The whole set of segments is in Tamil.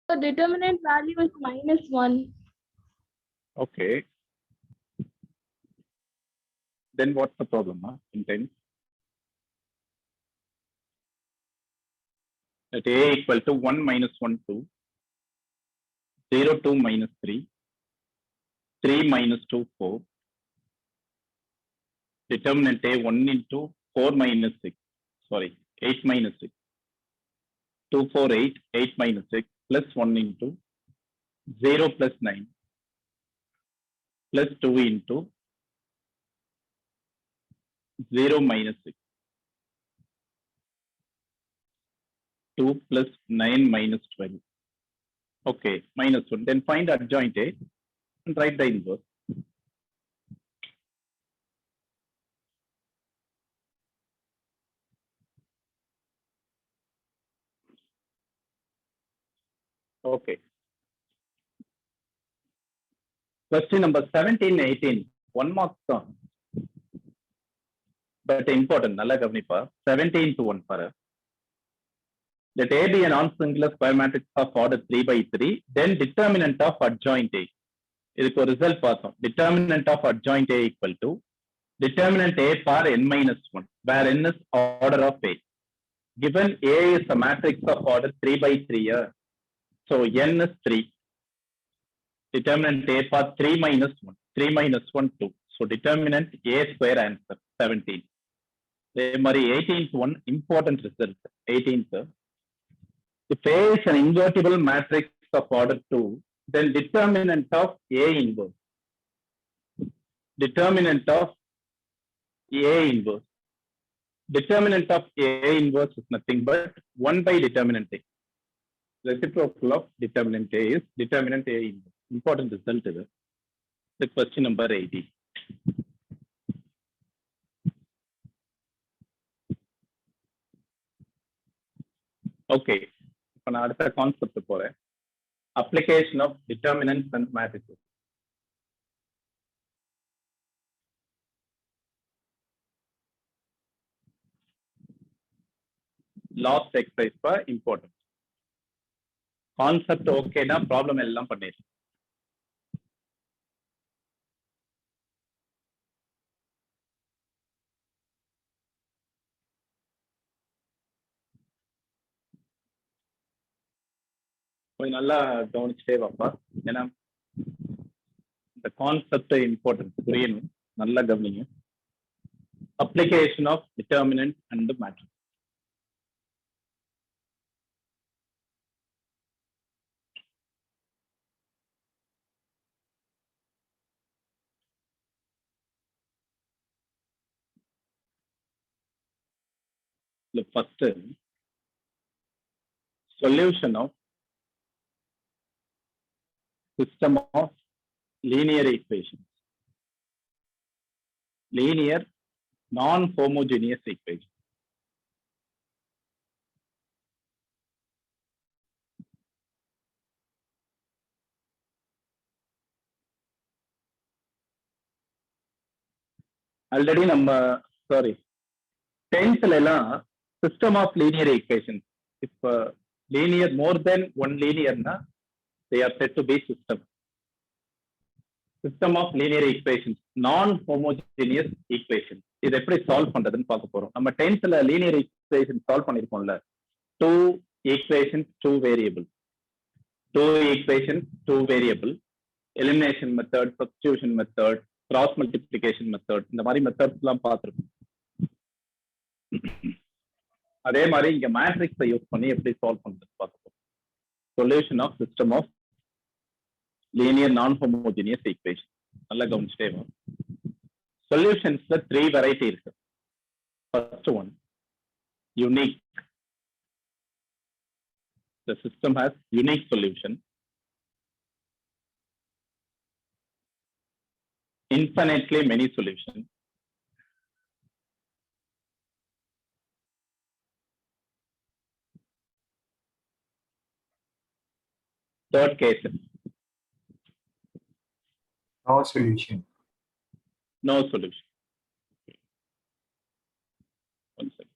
The determinant value is -1. Okay. Then what's the problem? In 10? At A equal to 1 minus 1, 2. 0, 2 minus 3. 3 minus 2, 4. Determinant A 1 into 4 minus 6. Sorry, 8 minus 6. 2, 4, 8. 8 minus 6 plus 1 into 0 plus 9 plus 2 into 0 minus 6. 2 plus 9 minus 12. Okay, minus 1. Then find adjoint A and write the inverse. Okay. Question number 17, 18. 1 mark song. But important. Nalla gavanipa. 17 to 1 para. Let A be a non-singular square matrix of order 3 by 3. Then determinant of adjoint A. இதுக்கு ஒரு ரிசல்ட் பார்த்தோம். Determinant of adjoint A equal to determinant A for n minus 1, where n is order of A. Given A is a matrix of order 3 by 3, so n is 3. Determinant A for 3 minus 1, 3 minus 1, 2. So determinant A square answer, 17. Mari 18th one, important result, 18th. If A is an invertible matrix of order 2, then determinant of A inverse. Determinant of A inverse. Determinant of A inverse is nothing but 1 by determinant A. Reciprocal of determinant A is determinant A inverse. Important result is the question number 18. Okay. இப்போ நான் அடுத்த கான்செப்ட் போறேன். Application of determinants and matrices. Last exercise for important. Concept okay na problem எல்லாம் பண்ணிடலாம். கொஞ்சம் நல்லா கவனிச்சுட்டே வாப்பா. ஏன்னா இந்த கான்செப்ட் இம்பார்ட்டன்ட் புரியணும். நல்லா கவனிங்க. Application of determinant and matrix. The first solution of system of linear equations. Linear non-homogeneous equation. Already நம்ம sorry 10th எல்லாம் system of linear equations. If linear more than one linear na, they are said to be system. System of linear equations, non-homogeneous equations. இது எப்படி சால்வ் பண்றதுன்னு பார்க்க போறோம். நம்ம 10thல linear equation solve பண்ணிருக்கோம்ல. 2 equations 2 variable. 2 equations 2 variable. Elimination method, substitution method, cross multiplication method. இந்த மாதிரி மெத்தட்ஸ் எல்லாம் பார்த்திருக்கோம். அதே மாதிரி இங்க மேட்ரிக்ஸை யூஸ் பண்ணி எப்படி சால்வ் பண்றது பார்க்க போறோம். Solution of system of linear non homogeneous equation. நல்லா கவனிச்சுட்டே வரும். சொல்யூஷன்ஸ்ல 3 வெரைட்டி இருக்கு. First one unique. The system has unique solution. Infinitely many solutions. Third case. No solution. No solution. One second.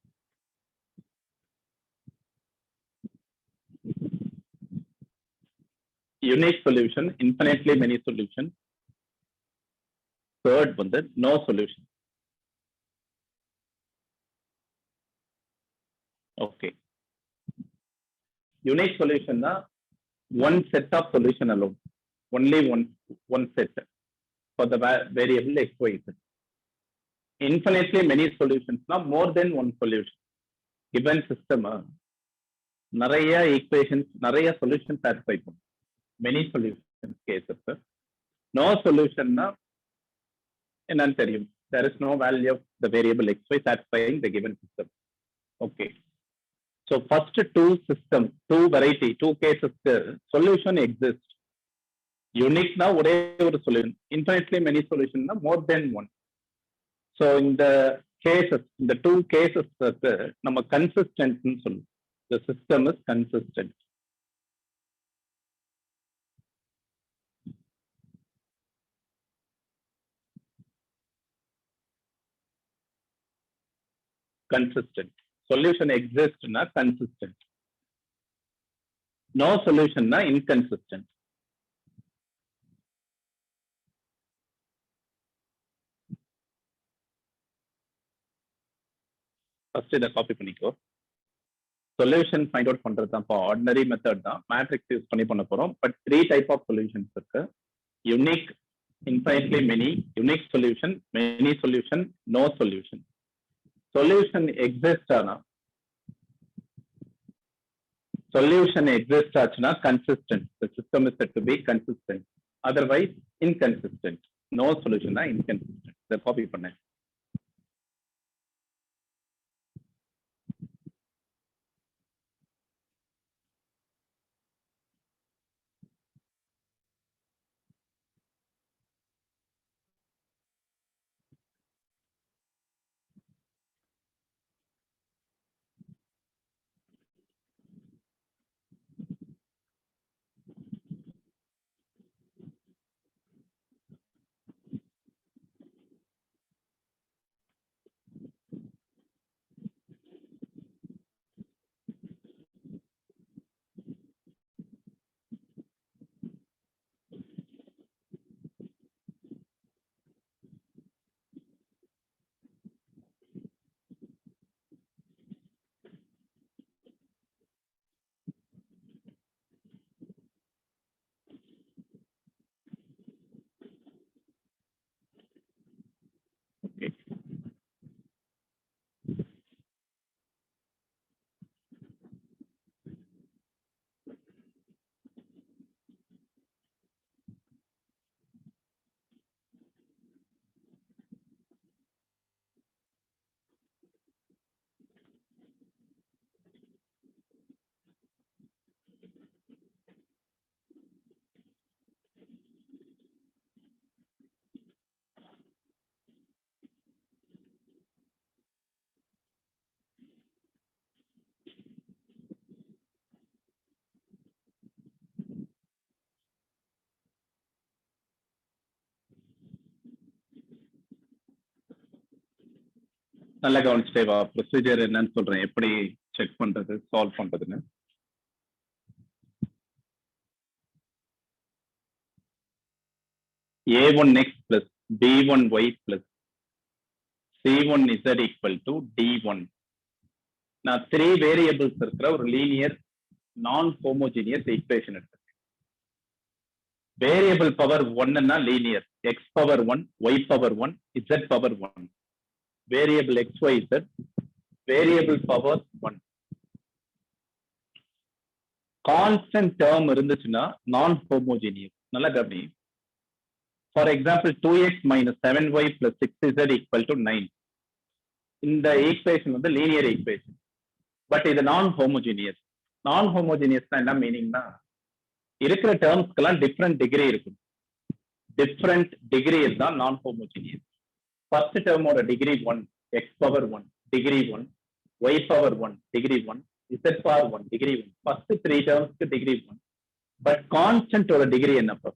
unique solution, infinitely many solutions. Third வந்து no solution. Okay. Unique solution na one set of solution alone. Only one set for the variable x, y, z. Infinitely many solutions na more than one solution. Given system நிறைய equations, நிறைய solutions satisfy பண்ணும். Many solutions cases. No solution na என்னன்னு தெரியும். There is no value of the variable x, y satisfying the given system. Okay. So first two variety, two cases solution exists. Unique na ஒரே ஒரு solution. Infinitely many solution na more than one. So in the cases, இந்த two cases நம்ம consistent னு சொல்லுவோம். The system is consistent. Consistent. Solution exists na consistent. No solution na inconsistent. First இதை காப்பி பண்ணிக்கோ. Solution find out பண்றது தான் ordinary method தான். Matrix யூஸ் பண்ணி பண்ண போறோம். But 3 type of solutions இருக்கு. Unique, infinitely many, unique solution, many solution, no solution. Solution exists ஆனா ஆச்சுன்னா consistent. The system is said to be consistent. Otherwise inconsistent. No solution na inconsistent. இதை காப்பி பண்ணேன். நல்லா கவனிச்சுட்டே வா. ப்ரொசீஜர் என்னன்னு சொல்றேன், எப்படி செக் பண்றது, சால்வ் பண்றதுன்னு. a1x plus b1y plus c1z equal to d1. நான் 3 வேரியபிள்ஸ் இருக்கிற ஒரு லீனியர் நான் ஹோமோஜீனியஸ் ஈக்குவேஷன் எடுத்து வேரியபிள் பவர் 1 னா linear x power 1, y power 1, z power 1. Variable x, y, z variable power 1. Constant term இருந்துச்சுன்னா நான் ஹோமோஜீனியஸ். நல்லா கவனி. For example 2x minus 7y plus 6z equal to 9. இந்த ஈக்குவேஷன் வந்து லீனியர் ஈக்குவேஷன். பட் இது நான் ஹோமோஜீனியஸ். நான் ஹோமோஜீனியஸ்னா என்ன மீனிங்னா, இருக்கிற டேர்ம்ஸ்க்கெல்லாம் டிஃப்ரெண்ட் டிகிரி இருக்கும். டிஃப்ரெண்ட் டிகிரி தான் நான் ஹோமோஜீனியஸ். ஃபர்ஸ்ட் டேர்மோட degree 1, X power 1 degree 1, Y power 1 degree 1, Z power 1 degree 1. First 3 டேர்ம்ஸ்க்கு டிகிரி 1. பட் கான்ஸ்டன்டோட டிகிரி என்னப்பா?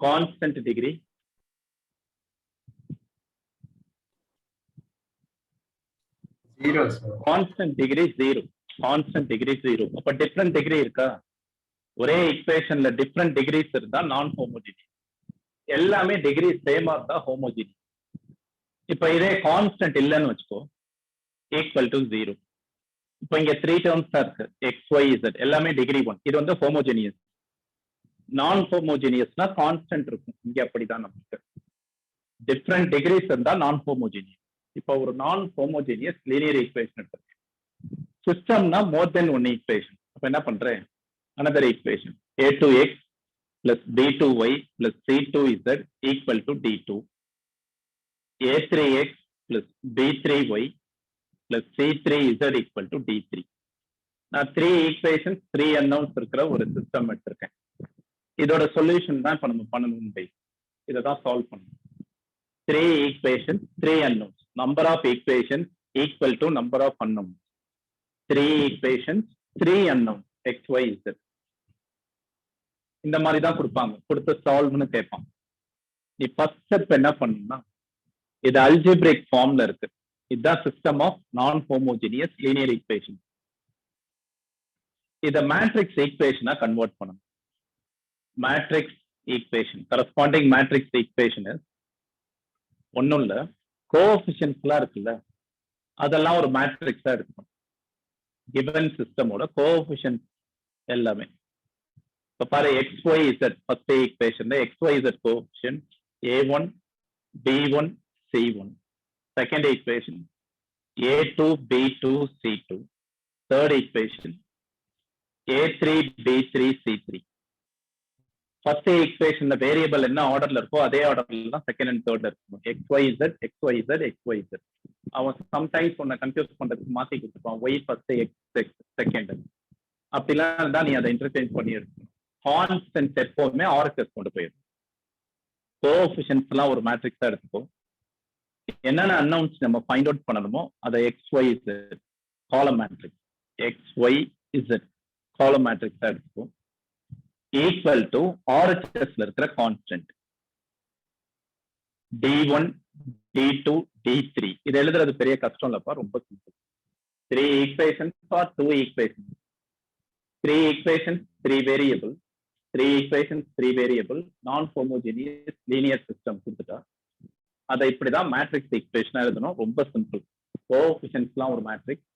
Constant degree Zero, sir. Constant degree 0. Constant degree 0. அப்ப டிஃப்ரெண்ட் டிகிரி இருக்கா? ஒரே ஈக்குவேஷன்ல டிஃப்ரெண்ட் டிகிரிஸ் இருந்தா நான் ஹோமோஜினியஸ், எல்லாமே டிகிரி சேமா இருந்தா ஹோமோஜினியஸ். இப்ப இதே கான்ஸ்டன்ட் இல்லைன்னு வச்சுக்கோ, ஈக்குவல் டு 0. இப்போ இங்க 3 டேர்ம்ஸ் தான் இருக்கு, எக்ஸ் ஒய் இசட் எல்லாமே டிகிரி 1. இது வந்து ஹோமோஜினியஸ். நான் ஹோமோஜினியஸ்னா கான்ஸ்டன்ட் இருக்கும், இங்க அப்படிதான் நமக்கு டிஃப்ரெண்ட் டிகிரிஸ் இருந்தா நான் ஹோமோஜினியஸ். இப்போ ஒரு நான் ஹோமோஜினியஸ் லீனியர் ஈக்குவேஷன் இருக்கு. சிஸ்டம்னா மோர் தென் ஒன் ஈக்குவேஷன். அப்ப என்ன பண்றேன், another equation a2x plus b2y plus c2z equal to d2, a3x plus b3y plus c3z equal to d3. நான் 3 ஈக்குவேஷன்ஸ் 3 அன்னவுன்ஸ் இருக்கிற ஒரு சிஸ்டம் எடுத்திருக்கேன். இதோட சொல்யூஷன் தான் இப்ப நம்ம பண்ணணும். இதை தான் சால்வ் பண்ணணும். 3 equations 3 unknowns, number of equations equal to number of unknowns. 3 equations 3 unknowns x y z. இந்த மாதிரி தான் கொடுப்பாங்க, கொடுத்து சால்வ்னு கேட்பான். நீ ஃபர்ஸ்ட் ஸ்டெப் என்ன பண்ணணும்னா, இது அல்ஜிப்ரிக் ஃபார்ம்ல இருக்கு. இதுதான் சிஸ்டம் ஆஃப் நான் ஹோமோஜினியஸ் லீனியர் ஈக்குவேஷன். இத மேட்ரிக்ஸ் ஈக்குவேஷனா கன்வெர்ட் பண்ணணும். Matrix equation, corresponding matrix equation ஒன்னும் இல்ல, கோஎஃபிஷியன்ட்ஸ் எல்லாம் இருக்குல்ல, அதெல்லாம் ஒரு மேட்ரிக்ஸா எடுக்கணும். கிவன் சிஸ்டமோட கோஎஃபிஷியன்ட் எல்லாமே. இப்போ பாரு, எக்ஸ் ஒய் இசட் ஃபர்ஸ்ட் ஈக்குவேஷன்ல X Y Z coefficient a1 b1 c1. Second equation a2 b2 c2. Third equation a3 b3 c3. First ஈக்குவேஷன்ல வேரியபிள் என்ன ஆர்டர்ல இருக்கோ அதே ஆர்டர்ல தான் செகண்ட் அண்ட் தேர்ட்ல இருக்கும். X Y z x Y z x Y z. அவன் சம்டைம்ஸ் உன்னை கன்ஃபியூஸ் பண்றதுக்கு மாத்தி கொடுத்துருப்பான், ஒய் ஃபர்ஸ்ட் எக்ஸ் செகண்ட். அப்படிலாம் இருந்தா நீ அதை இன்டர்சேஞ்ச் பண்ணி எடுக்கணும். கான்ஸ்டன்ட் எப்பவுமே ஆர்எஸ்எஸ் கொண்டு போயிடும். கோஎஃபிஷியன்ட்ஸ் எல்லாம் ஒரு மேட்ரிக்ஸா எடுத்துக்கோ. என்னென்ன அன்னவுன்ஸ் நம்ம ஃபைண்ட் அவுட் பண்ணணுமோ அதை x Y z column matrix, x Y z column மேட்ரிக்ஸா எடுத்துக்கோ. ஈக்குவல் டு ஆர்எச்எஸ்ல இருக்கிற கான்ஸ்டன்ட் d1 d2 d3. இது எழுதுறது பெரிய கஷ்டம் இல்லப்பா, ரொம்ப simple. 3 equations or 2 equations, 3 equations 3 variable, 3 equations 3 variable, non homogeneous linear system கொடுத்துட்டா அதை இப்படிதான் மேட்ரிக்ஸ் ஈக்குவேஷனா எழுதணும். ரொம்ப சிம்பிள். கோஎஃபிஷியன்ட்ஸ் எல்லாம் ஒரு மேட்ரிக்ஸ்,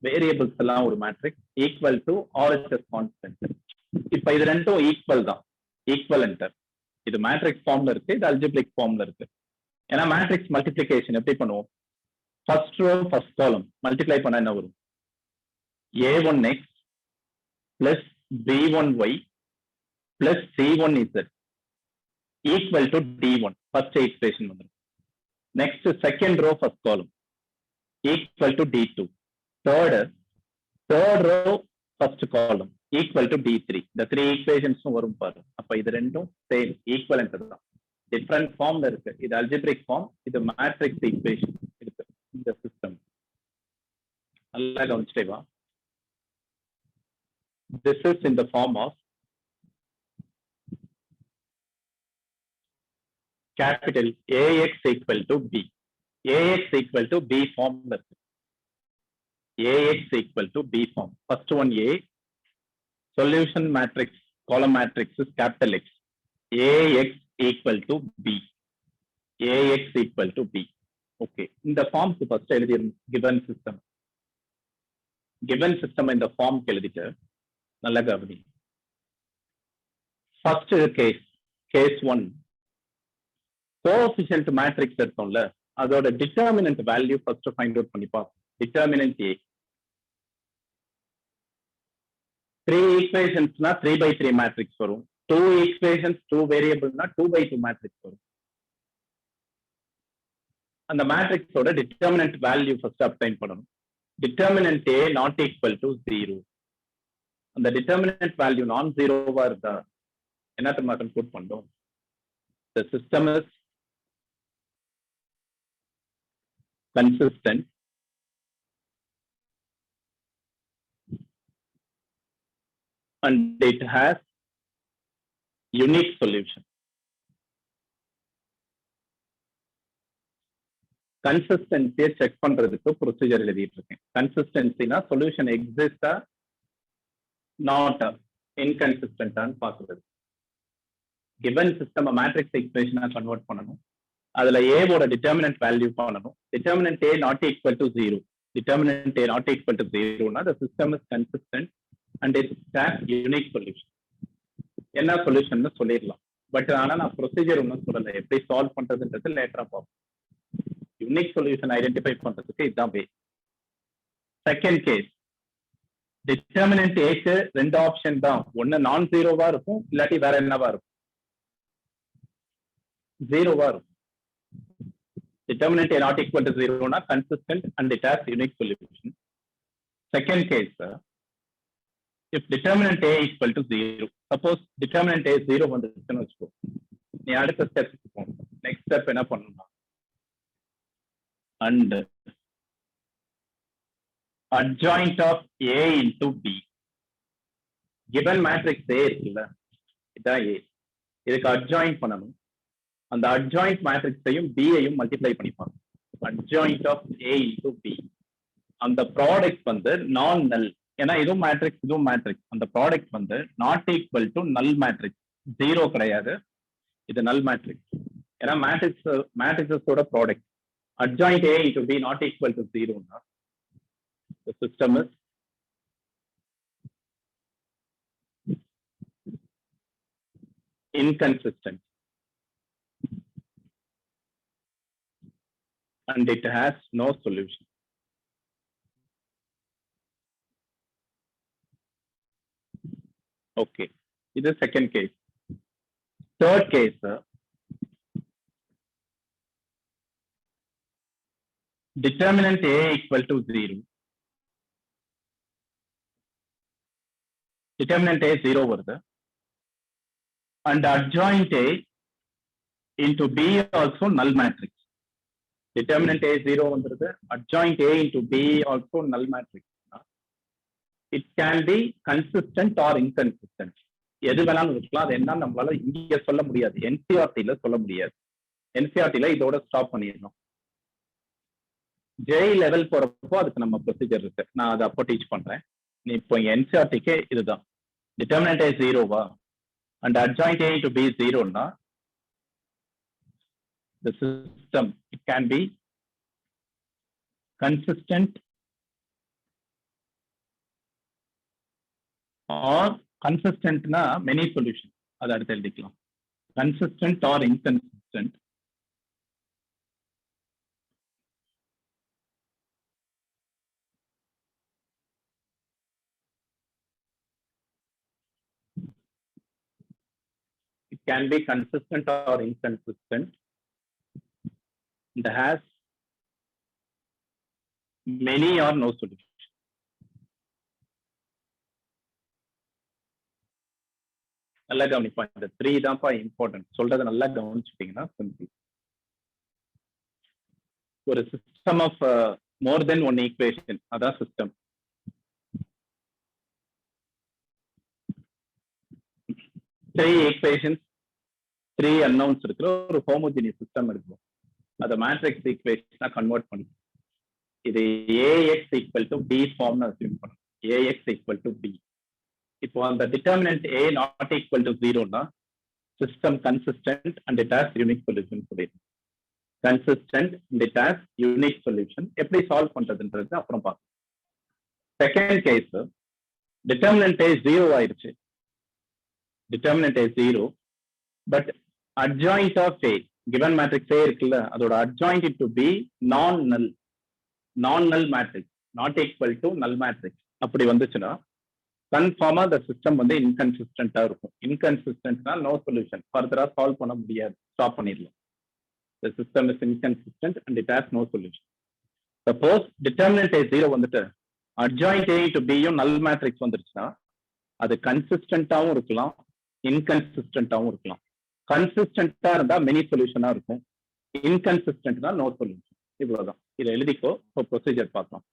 வேரியபிள்ஸ் எல்லாம் ஒரு matrix, equal to RHS constant. இப்ப இது ரெண்டும் ஈக்குவல் தான், ஈக்குவலன்ட். இது மேட்ரிக்ஸ் ஃபார்ம்ல இருக்கு, இது அல்ஜிப்ரிக் ஃபார்ம்ல இருக்கு. ஏன்னா மேட்ரிக்ஸ் மல்டிப்ளிகேஷன் எப்படி பண்ணுவோம், first row first column multiply பண்ணா என்ன வரும், a1x plus b1y plus c1z equal to d1. First equation வந்துடும். Next second row first column equal to d2. Third row first column equal to d3. இந்த 3 ஈக்குவேஷன்ஸும் வரும் பாரு. அப்ப இது ரெண்டும் சேம் ஈக்குவலன்ட் தான், டிஃபரண்ட் ஃபார்ம்ல இருக்கு. இது அல்ஜிப்ரிக் ஃபார்ம், இது மேட்ரிக்ஸ் ஈக்குவேஷன் இருக்கு இந்த சிஸ்டம். நல்லா கவனிச்சிட்டே வா. This is in the form of capital AX equal to B. AX equal to B form. AX equal to B form. First one A. Solution matrix, column matrix is capital X. AX equal to B. AX equal to B. Okay. In the form, first given system. Given system in the form kelidita. Nalla gavani. First case 1. Coefficient matrix எடுத்தோம்ல, அதோட determinant value first find out பண்ணி பார்ப்போம். Determinant A. 3 ஈக்குவேஷன்ஸ்னா 3/3 மேட்ரிக்ஸ் வரும். 2 ஈக்குவேஷன்ஸ் 2 வேரியபிள்னா 2/2 மேட்ரிக்ஸ் வரும். அந்த மேட்ரிக்ஸோட டிட்டர்மினன்ட் வேல்யூ ஃபர்ஸ்ட் அப்ளைன் பண்ணணும். Determinant A not equal to 0. அந்த டிட்டர்மினன்ட் வேல்யூ நான் ஜீரோவா இருந்தா என்ன தெரியுமா கன்க்ளூட் பண்றோம், the system is consistent and it has unique solution. Consistency check பண்றதுக்கு ப்ரொசீஜர் எழுதிட்டு இருக்கேன். கன்சிஸ்டன்சினா சொல்யூஷன் எக்ஸிஸ்டா நாட் இன்கன்சிஸ்டன்டான்னு பார்க்குறது. கிவன் சிஸ்டம் மேட்ரிக்ஸ் ஈக்குவேஷனா கன்வெர்ட் பண்ணணும். அதுல ஏவோட டிட்டர்மினன்ட் வேல்யூ பண்ணணும். Determinant A not equal to 0. Determinant A not equal to 0னா the system is consistent and it has unique solution. என்ன சொல்யூஷன் சொல்லிடலாம். பட் ஆனா நான் ப்ரொசீஜர் ஒன்றும் சொல்லலை. எப்படி சால்வ் பண்றதுன்றது லேட்டரா பார்ப்போம். யூனிக் சொல்யூஷன் ஐடென்டிஃபை பண்றதுக்கு இதுதான் வே. செகண்ட் கேஸ், டிட்டர்மினன்ட் ஏக்கு ரெண்டு ஆப்ஷன் தான். ஒன்னு நான் ஜீரோவா இருக்கும், இல்லாட்டி வேற என்னவா இருக்கும்? ஜீரோவா இருக்கும். Determinant A not equal to 0 na consistent and it has unique solution. Second case, if determinant A equal to 0, suppose determinant A 0 வந்துச்சுன்னு வச்சுக்கோ, நீ அடுத்த ஸ்டெப்க்கு போகணும். நெக்ஸ்ட் ஸ்டெப் என்ன பண்ணணும்னா, and adjoint of A into B. given matrix A இருக்குல்ல, இதான் A. இதுக்கு adjoint பண்ணணும். அந்த adjoint மேட்ரிக்ஸையும் B ஐயும் மல்டிப்ளை பண்ணிப்பாங்க. adjoint of A into B. அந்த ப்ராடக்ட் வந்து நான் நல். ஏன்னா இதுவும் மேட்ரிக்ஸ் இதுவும் மேட்ரிக்ஸ். அந்த ப்ராடக்ட் வந்து நாட் ஈக்குவல் டு நல் மேட்ரிக்ஸ். ஜீரோ கிடையாது, இது நல் மேட்ரிக்ஸ். ஏன்னா மேட்ரிக்ஸோட product adjoint A into B not equal to 0 னா the system is inconsistent and it has no solution. Okay, this is second case. Third case, determinant A equal to 0. Determinant A 0 வருது and adjoint A into B also null matrix. Determinant A 0 வந்துருது, adjoint A into B also null matrix. It can be consistent or inconsistent. எது வேணாலும் இருக்கலாம். அது என்ன நம்மளால இங்க சொல்ல முடியாது, NCERT-ல சொல்ல முடியாது. NCERT-ல இதோட ஸ்டாப் பண்ணிடணும். ஜே லெவல் போறப்போ அதுக்கு நம்ம ப்ரொசீஜர் இருக்கு, நான் அதை அப்போ டீச் பண்றேன். நீ இப்போ NCERT-க்கே இதுதான். Determinant A 0வா and adjoint A into B 0னா the system, it can be consistent or consistent na many solution. Adha adutha eludikalam. Consistent or inconsistent. It can be consistent or inconsistent. It has many or no solution. நல்லா கவனிப்பா, இந்த 3 தான்ப்பா இம்பார்ட்டன்ட். சொல்றதை நல்லா கவனிச்சுட்டீங்கன்னா சிம்பிள். ஒரு system of more than one equation, அதான் சிஸ்டம். 3 ஈக்குவேஷன்ஸ் 3 அன்னவுன்ஸ் இருக்கிற ஒரு ஹோமோஜினியஸ் சிஸ்டம் இருக்கும். அதை மேட்ரிக்ஸ் ஈக்குவேஷனா கன்வெர்ட் பண்ணி இது AX equal to B ஃபார்ம்னு அஸ்யூம் பண்ணணும். AX equal to B. இப்போ அந்த determinant A not equal to 0னா system consistent and it has unique solution சொல்லிடும். Consistent and it has unique solution. எப்படி சால்வ் பண்றதுன்றது அப்புறம் பார்ப்போம். செகண்ட் கேஸ், டிட்டர்மினன்ட் A 0 ஆயிடுச்சு. Determinant A 0 but adjoint of A, given matrix A இருக்குல்ல, அதோட adjoint into B non null matrix not equal to null matrix அப்படி வந்துச்சுன்னா கன்ஃபார்மா the system வந்து இன்கன்சிஸ்டன்டா இருக்கும். இன்கன்சிஸ்டன்ட்னா நோ சொல்யூஷன், ஃபர்தரா சால்வ் பண்ண முடியாது, ஸ்டாப் பண்ணிடலாம். the system is inconsistent and it has no solution. Suppose determinant A 0 வந்துட்டு adjoint A into B யும் null matrix வந்துருச்சுன்னா அது கன்சிஸ்டன்டாவும் இருக்கலாம், இன்கன்சிஸ்டன்டாவும் இருக்கலாம். கன்சிஸ்டன்டா இருந்தா மெனி சொல்யூஷனா இருக்கும், இன்கன்சிஸ்டன்ட்னா நோ சொல்யூஷன். இவ்வளவுதான். இதை எழுதிக்கோ. இப்போ ப்ரொசீஜர் பார்க்கலாம்.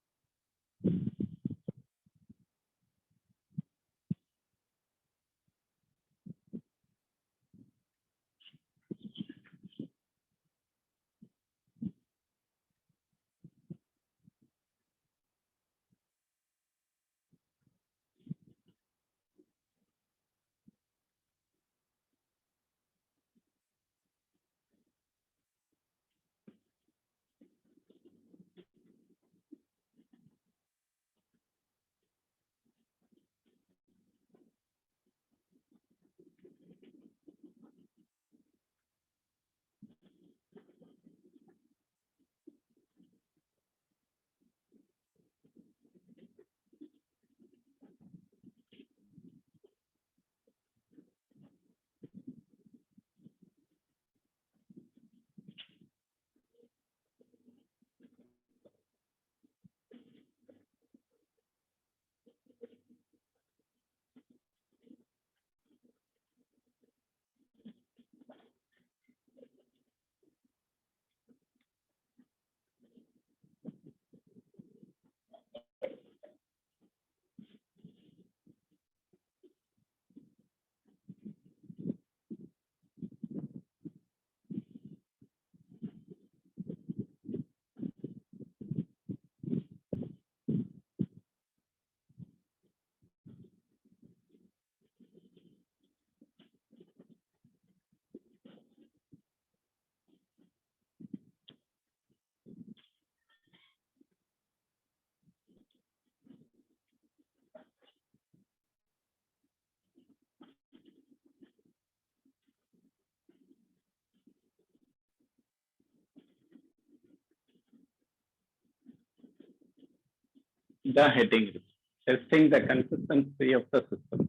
the heading is testing the consistency of the system.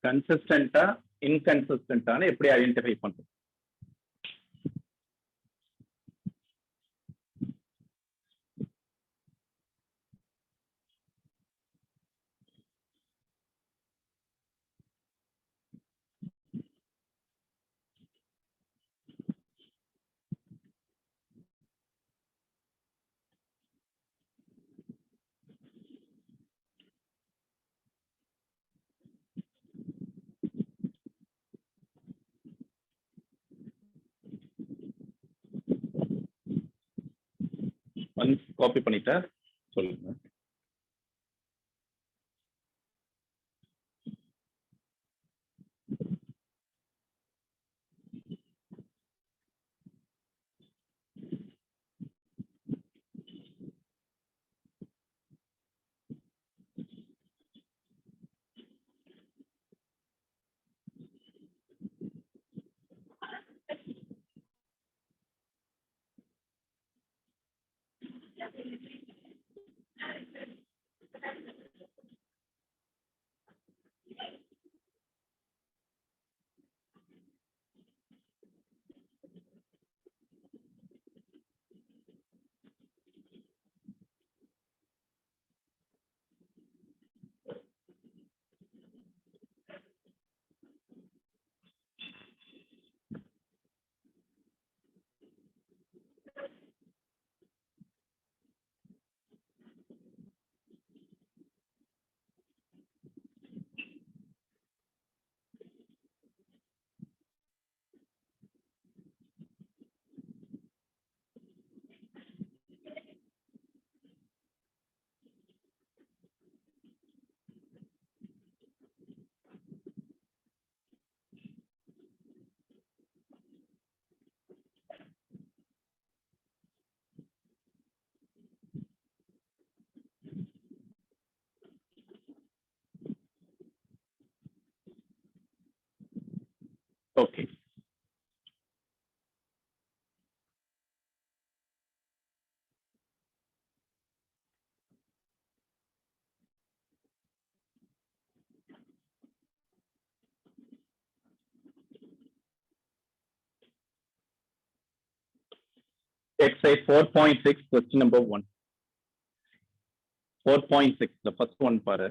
Consistent inconsistent எப்படி ஐடென்டிஃபை பண்றது? ஒன்ஸ் காப்பி பண்ணிட்டா சொல்லுங்க. Okay, exercise 4.6 question number 1. 4.6 the first one பாரு.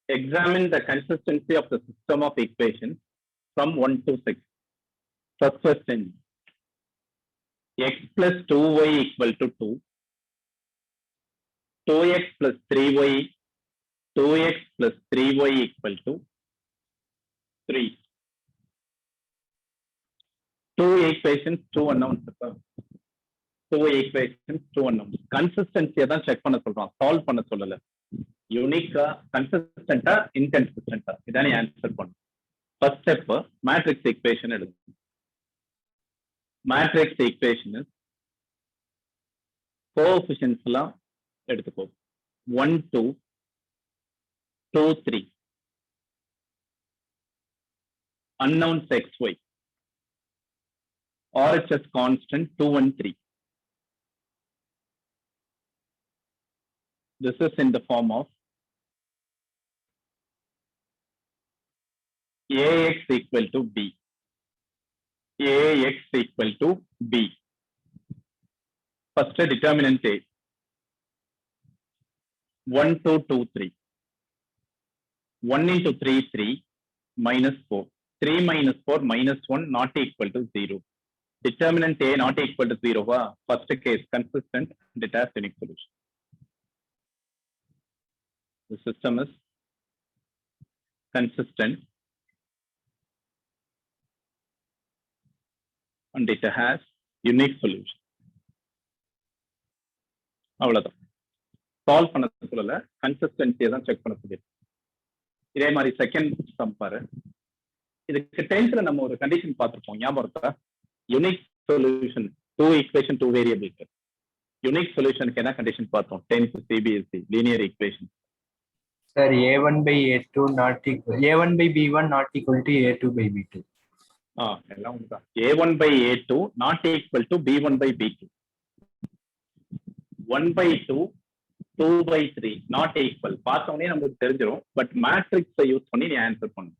Examine the consistency of the system of equations from 1 to 6. First question, x plus 2y equal to 2, 2x plus 3y, 2x plus 3y equal to 3. Two equations, two unknowns. Two equations, two unknowns. Consistency தான் செக் பண்ண சொல்றோம், சால்வ் பண்ண சொல்லல. யூனிக்கா, கன்சிஸ்டன்டா, இன்கன்சிஸ்டன்டா, இதானே ஆன்சர் பண்ணும். ஃபர்ஸ்ட் ஸ்டெப் மேட்ரிக்ஸ் ஈக்குவேஷன் எடுங்க. மேட்ரிக்ஸ் ஈக்குவேஷன் கோஎஃபிஷியன்ட்ஸ் எல்லாம் எடுத்துக்கோ. 1 2 2 3 unknowns xy, RHS constant 2 and 3. This is in the form of AX equal to B. AX equal to B. First determinant A. 1 2 2 3. 1 into 3 3 minus 4. 3 minus 4 minus 1 not equal to 0. Determinant A not equal to 0. First case consistent and it has unique solution. The system is consistent and it has unique solution. அவ்வளவுதான். சால்வ் பண்ண சொல்லல, கன்சிஸ்டன்சியை தான் செக் பண்ண சொல்லி. இதே மாதிரி செகண்ட் சம் பாரு. இதுக்கு 10th நம்ம ஒரு கண்டிஷன் பார்த்திருப்போம், ஞாபகம் இருக்கா? Unique solution, 2 equation 2 variables. Unique சொல்யூஷனுக்கு என்ன கண்டிஷன் பார்த்தோம்? 10th CBSE linear equation. Sir, A1 by A2 not equal, A1 by B1 not equal to A2 by B2. எல்லாம் உண்மைதான். A1 by A2 not equal to B1 by B2. 1/2 2/3 not equal பார்த்தோன்னே நமக்கு தெரிஞ்சிடும். பட் மேட்ரிக்ஸை யூஸ் பண்ணி நீ ஆன்சர் பண்ணு.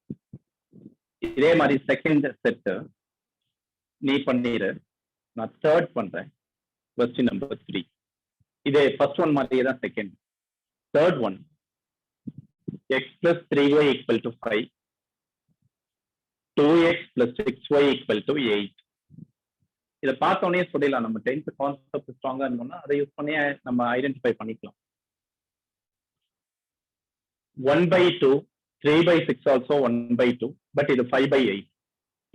இதே மாதிரி செகண்ட் செட் நீ பண்ணிடு. நான் தேர்ட் பண்றேன். கொஸ்டின் நம்பர் 3 இதே ஃபர்ஸ்ட் ஒன் மாதிரியே தான் second. Third one x plus 3y equal to 5, 2x plus 6y equal to 8. இதை பார்த்தோன்னே சொல்லிடலாம். நம்ம 10th கான்செப்ட் ஸ்ட்ராங்கா இருந்தோம்னா அதை யூஸ் பண்ணி நம்ம ஐடென்டிஃபை பண்ணிக்கலாம். 1/2 3/6 also 1/2, but இது 5/8.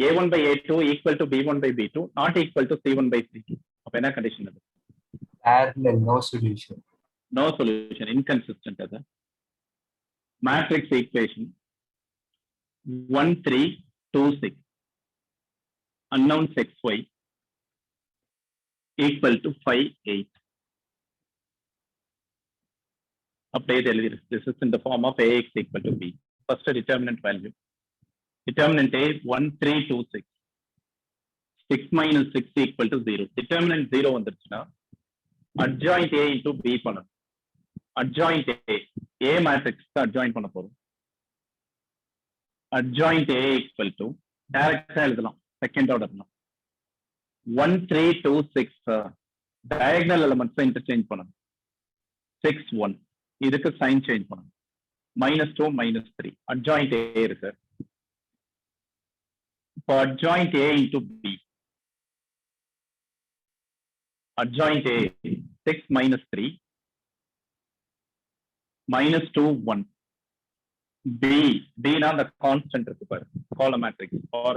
a1/a2 equal to b1/b2 not equal to c1/c2. அப்ப என்ன கண்டிஷன் அது? parallel, no solution. No solution, inconsistent அது. Matrix equation 1 3 2 6 unknowns xy equal to 5 8. Update எழுதிரு. This is in the form of ax equal to b. First determinant value. Determinant a 1 3 2 6. 6 minus 6 equal to 0. Determinant 0 வந்துருச்சுன்னா adjoint a into b பண்ணணும். adjoint a matrix adjoint பண்ண போறோம். adjoint a equal to டைரக்டா எழுதலாம். செகண்ட் ஆர்டர்னா 1 3 2 6 diagonal elements இன்டர்சேஞ்ச் பண்ணணும். 6 1 இதுக்கு சைன் சேஞ்ச் பண்ணணும். -2 -3 adjoint a இருக்கு. இப்போ adjoint a into b, adjoint a 6 -3 -2 1 b na the constant இருக்கு பாரு, column matrix or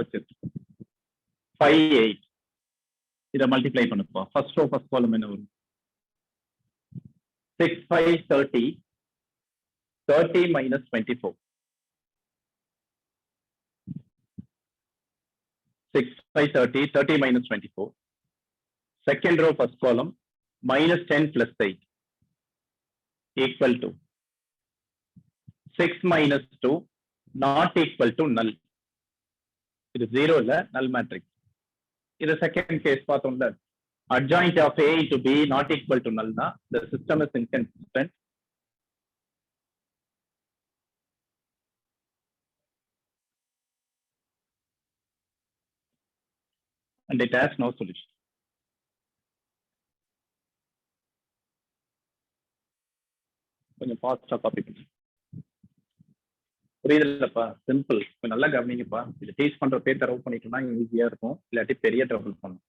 5 8. இத மல்டிப்ளை பண்ணுப்பா. ஃபர்ஸ்ட் ரோ ஃபர்ஸ்ட் காலம் என்ன வரும்? 6 5 30 30 minus 24. 6 5 30 30 minus 24. Second row first column -10 plus 8 equal to 6 minus 2 not equal to null. இது 0 இல்ல, null matrix. இது second case பார்த்தோம்ல, adjoint of a into b not equal to null na the system is inconsistent. And it has no solution. கொஞ்சம் ஃபாஸ்டா காப்பி பண்ணு. புரியுதுல்லப்பா? சிம்பிள். கொஞ்சம் நல்லா கவனிங்கப்பா. இது டீச் பண்றப்பே தரவு பண்ணிட்டோம்னா ஈஸியா இருக்கும். இல்லாட்டி பெரிய ட்ரபிள் பண்ணும்.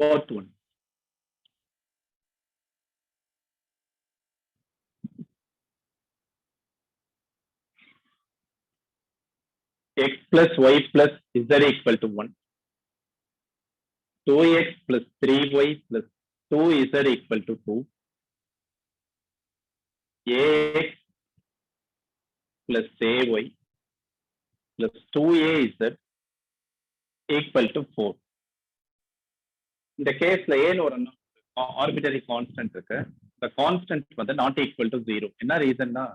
Fourth one. X plus y plus z equal to 1. 2x plus 3y plus 2z equal to 2. Ax plus ay plus 2az equal to 4. இந்த கேஸ்ல ஏன்னு ஒரு ஆர்பிட்டரி கான்ஸ்டன்ட் இருக்கு. இந்த கான்ஸ்டன்ட் வந்து நாட் ஈக்குவல் டு 0. என்ன ரீசன்னா,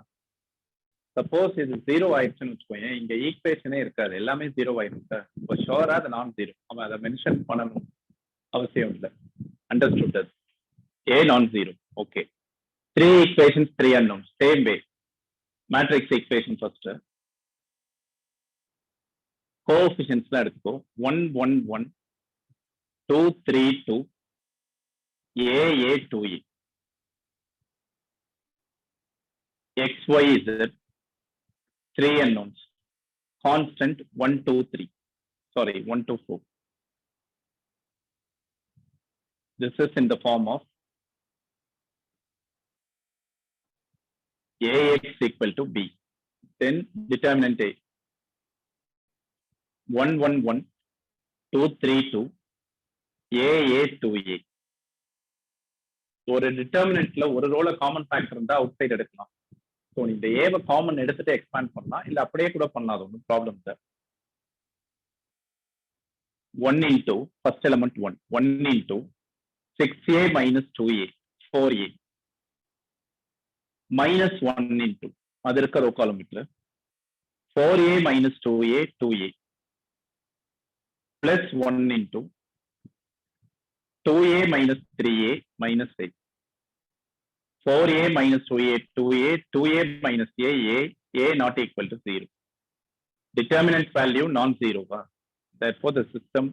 சப்போஸ் இது 0 ஆயிடுச்சுன்னு வச்சுக்கோங்க, இங்க ஈக்குவேஷனே இருக்காது, எல்லாமே 0 ஆயிடும் சார். இப்போ ஷோரா அது நான் 0. அவன் அதை மென்ஷன் பண்ணணும் அவசியம் இல்லை. Understood. A non-zero. Okay. 3 equations, 3 unknowns. Same way. Matrix equation first. Coefficients la eduthuko. 1 1 1 2 3 2 A 2 A. X Y Z 3 unknowns. Constant 1 2 3. Sorry, 1 2 4. This is in the form of Ax equal to B. Then determinant A. 1 1 1 2 3 2 A 2 A. ஒரு டிட்டர்மினன்ட்ல ஒரு ரோல காமன் ஃபேக்டர் இருந்தா அவுட் சைடு எடுக்கலாம். ஸோ இந்த ஏவை காமன் எடுத்துட்டு எக்ஸ்பேண்ட் பண்ணலாம், இல்ல அப்படியே கூட பண்ணாது, ஒன்றும் problem sir. 1 into first element 1 1 into 6a minus 2a 4a minus 1 into அது இருக்க row காலம்ல 4a minus 2a 2a plus 1 into 2a minus 3a minus 8 4a minus 2a 2a 2a minus a not equal to 0. Determinant value non-zero. Therefore the system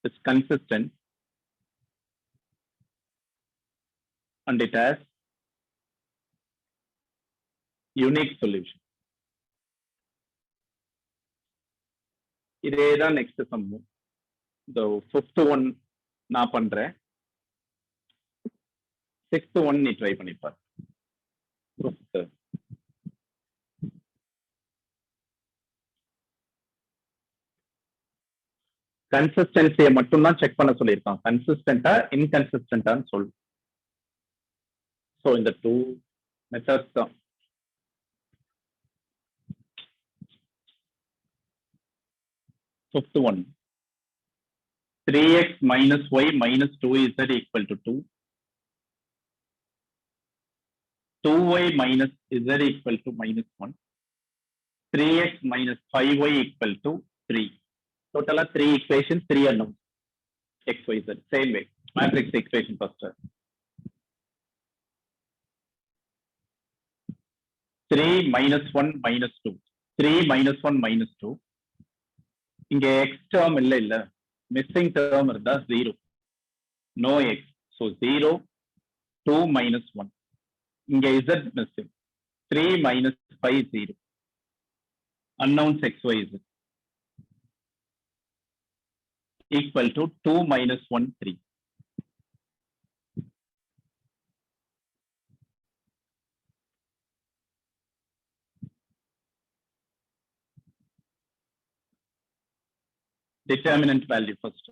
is consistent and it has unique solution. இதேதான் நெக்ஸ்ட் சம். இந்த ஃபிஃப்த் ஒன் நான் பண்றேன், சிக்ஸ்த் ஒன் நீ ட்ரை பண்ணிப்பார். கன்சிஸ்டன்சியை மட்டும் தான் செக் பண்ண சொல்லியிருக்கான். கன்சிஸ்டன்டா இன்கன்சிஸ்டன்டான்னு சொல்லு. ஸோ இந்த 2 மெத்தட்ஸ் தான். Fifth one, 3x minus y minus 2z equal to 2. 2y minus z equal to minus 1. 3x minus 5y equal to 3. Total 3 equations, 3 unknowns. X, y, z. Same way. Matrix equation first. 3 minus 1 minus 2. 3 minus 1 minus 2. இங்க x term இல்ல missing term இருந்தா 0. No x. So 0, 2 minus 1. இங்க z missing. 3 minus 5 0. Unknowns x, y, z. Equal to 2 minus 1 3. Determinant value first.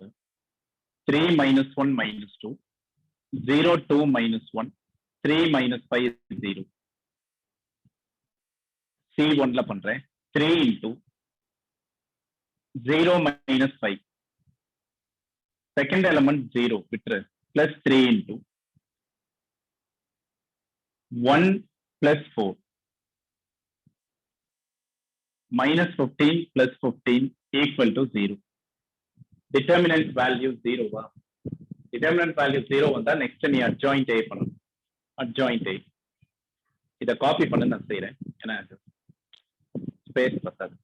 3 minus 1 minus 2. 0 2 minus 1. 3 minus 5 0. C1 la பண்றேன். 3 into 0 minus 5. Second element 0 விட்டுரு. Plus 3 into 1 plus 4. Minus 15 plus 15 equal to 0. Determinant value 0 வா. Determinant value 0 வந்தா next நீ adjoint A பண்ணணும். Adjoint A. இத காப்பி பண்ண நான் செய்றேன். ஏன்னா ஸ்பேஸ் பத்தாது.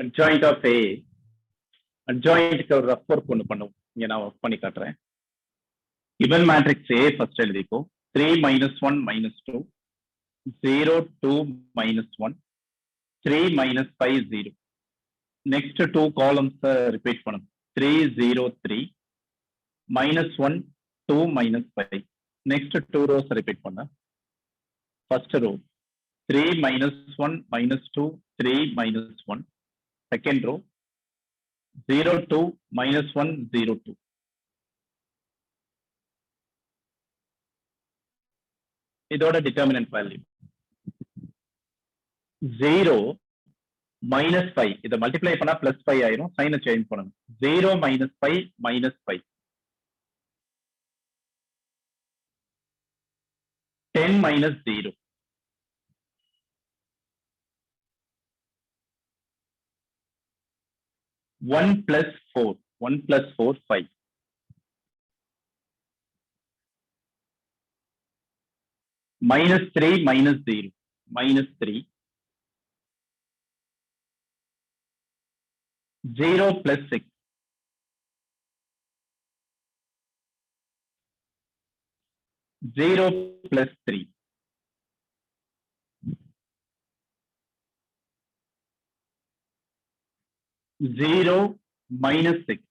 adjoint of A, adjoint க்கு ஒரு rough work ஒன்று பண்ணுவோம். இங்க நான் ஒர்க் பண்ணி காட்டுறேன். given matrix A first எழுதிக்கோ. 3 minus 1 minus 2, 0 2 minus 1, 3 minus 5 0. Next two columns repeat பண்ணும். 3 0 3, minus 1 2 minus 5. Next two rows repeat பண்ண. First row 3 minus 1 minus 2, 3 minus 1. Second row 0 2 minus 1 0 2. இதோட determinant value 0 minus 5. இதை மல்டிப்ளை பண்ணா பிளஸ் 5 ஆயிரும். சைனை சேஞ்ச் பண்ணணும். 0 minus 5 minus 5. 10 minus 0. 1 plus 4. 1 plus 4 5. Minus 3 minus 0. Minus 3. 0 plus 6. 0 plus 3. 0 minus 6.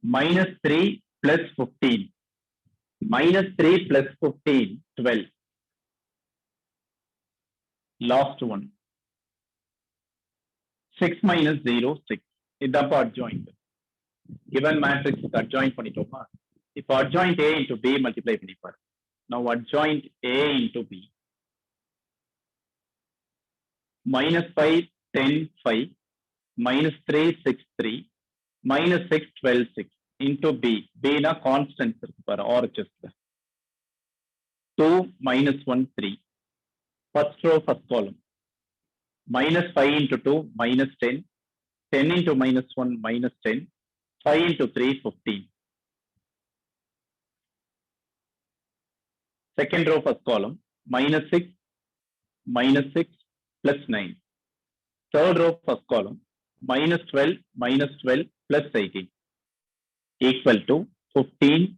Minus 3 plus 15. Minus 3 plus 15, 12. Last one. 6 minus 0, 6. இதான் adjoint. Given matrix adjoint பண்ணிட்டோமா? இப்போ adjoint A into B multiply பண்ணிப்பாரு. Now adjoint A into B. Minus 5, 10, 5. Minus 3, 6, 3. Minus 6, 12, 6. Into B. B na constants இருக்கு பாரு RHS. 2 minus 1, 3. First row, first column. Minus 5 into 2, minus 10. 10 into minus 1, minus 10. 5 into 3, 15. Second row, first column. Minus 6, minus 6, plus 9. Third row, first column. Minus 12, minus 12, plus 18. Equal to 15,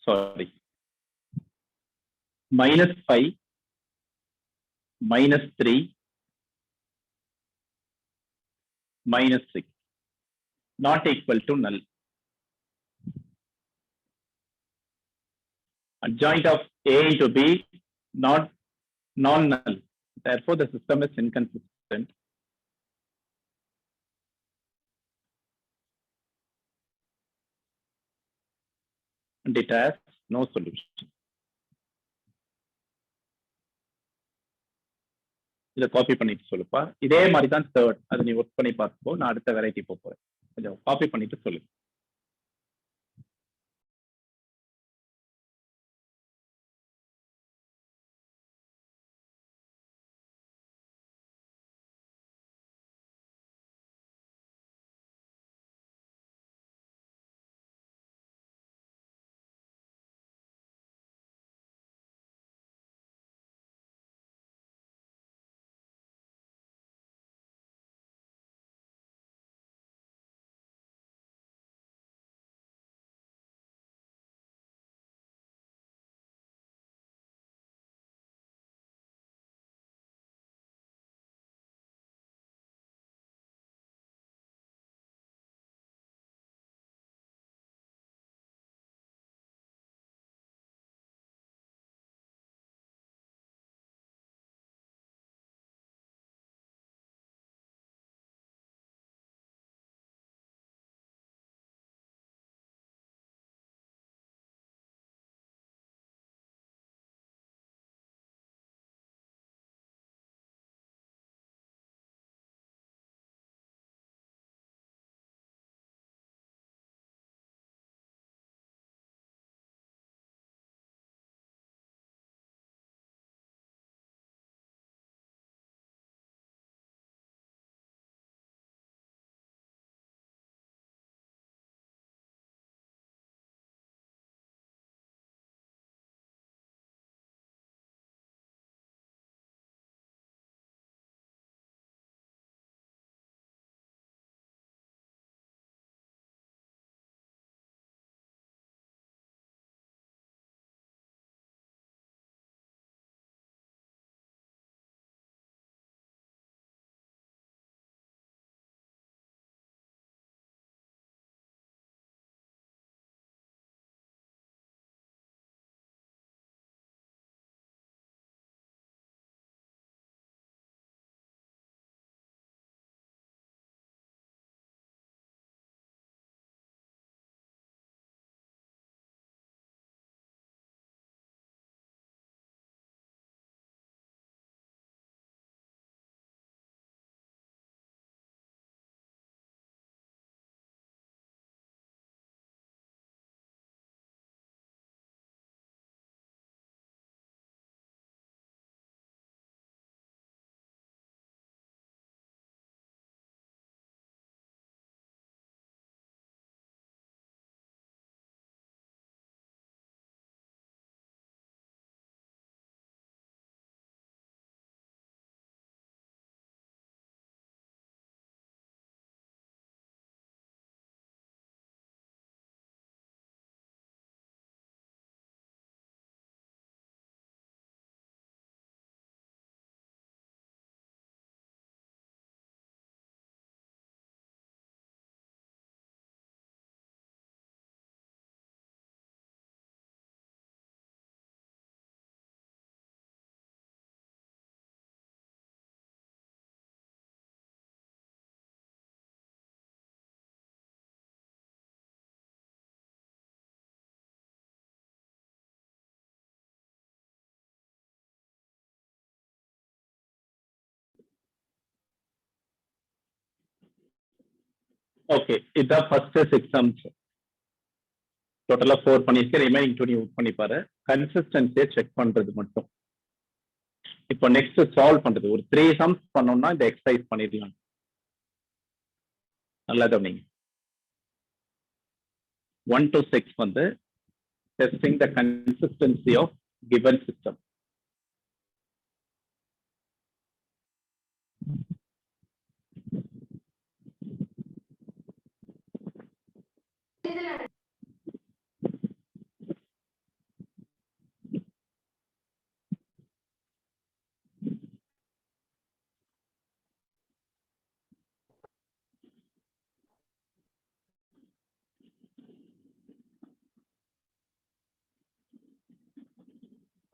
sorry. Minus 5, minus 3, minus 6. Not equal to null. Adjoint of A into B, not non-null. Therefore, the system is inconsistent. And it has no solution. இதை காப்பி பண்ணிட்டு சொல்லுப்பா. இதே மாதிரி தான் தேர்ட். அதை நீ ஒர்க் பண்ணி பார்த்துப்போ. நான் அடுத்த வெரைட்டி போறேன். கொஞ்சம் காப்பி பண்ணிட்டு சொல்லு. ஓகே, இதான் ஃபர்ஸ்ட் 6 sums. டோட்டலா 4 பண்ணிருக்கேன், ரிமைனிங் 2 யூஸ் பண்ணிப்பாரு. கன்சிஸ்டன்சியை செக் பண்றது மட்டும். இப்போ நெக்ஸ்ட் சால்வ் பண்றது, ஒரு 3 sums பண்ணோம்னா இந்த எக்ஸசைஸ் பண்ணிடலாம். நல்லா கவனிங்க. 1 to 6 வந்து testing the consistency of given system.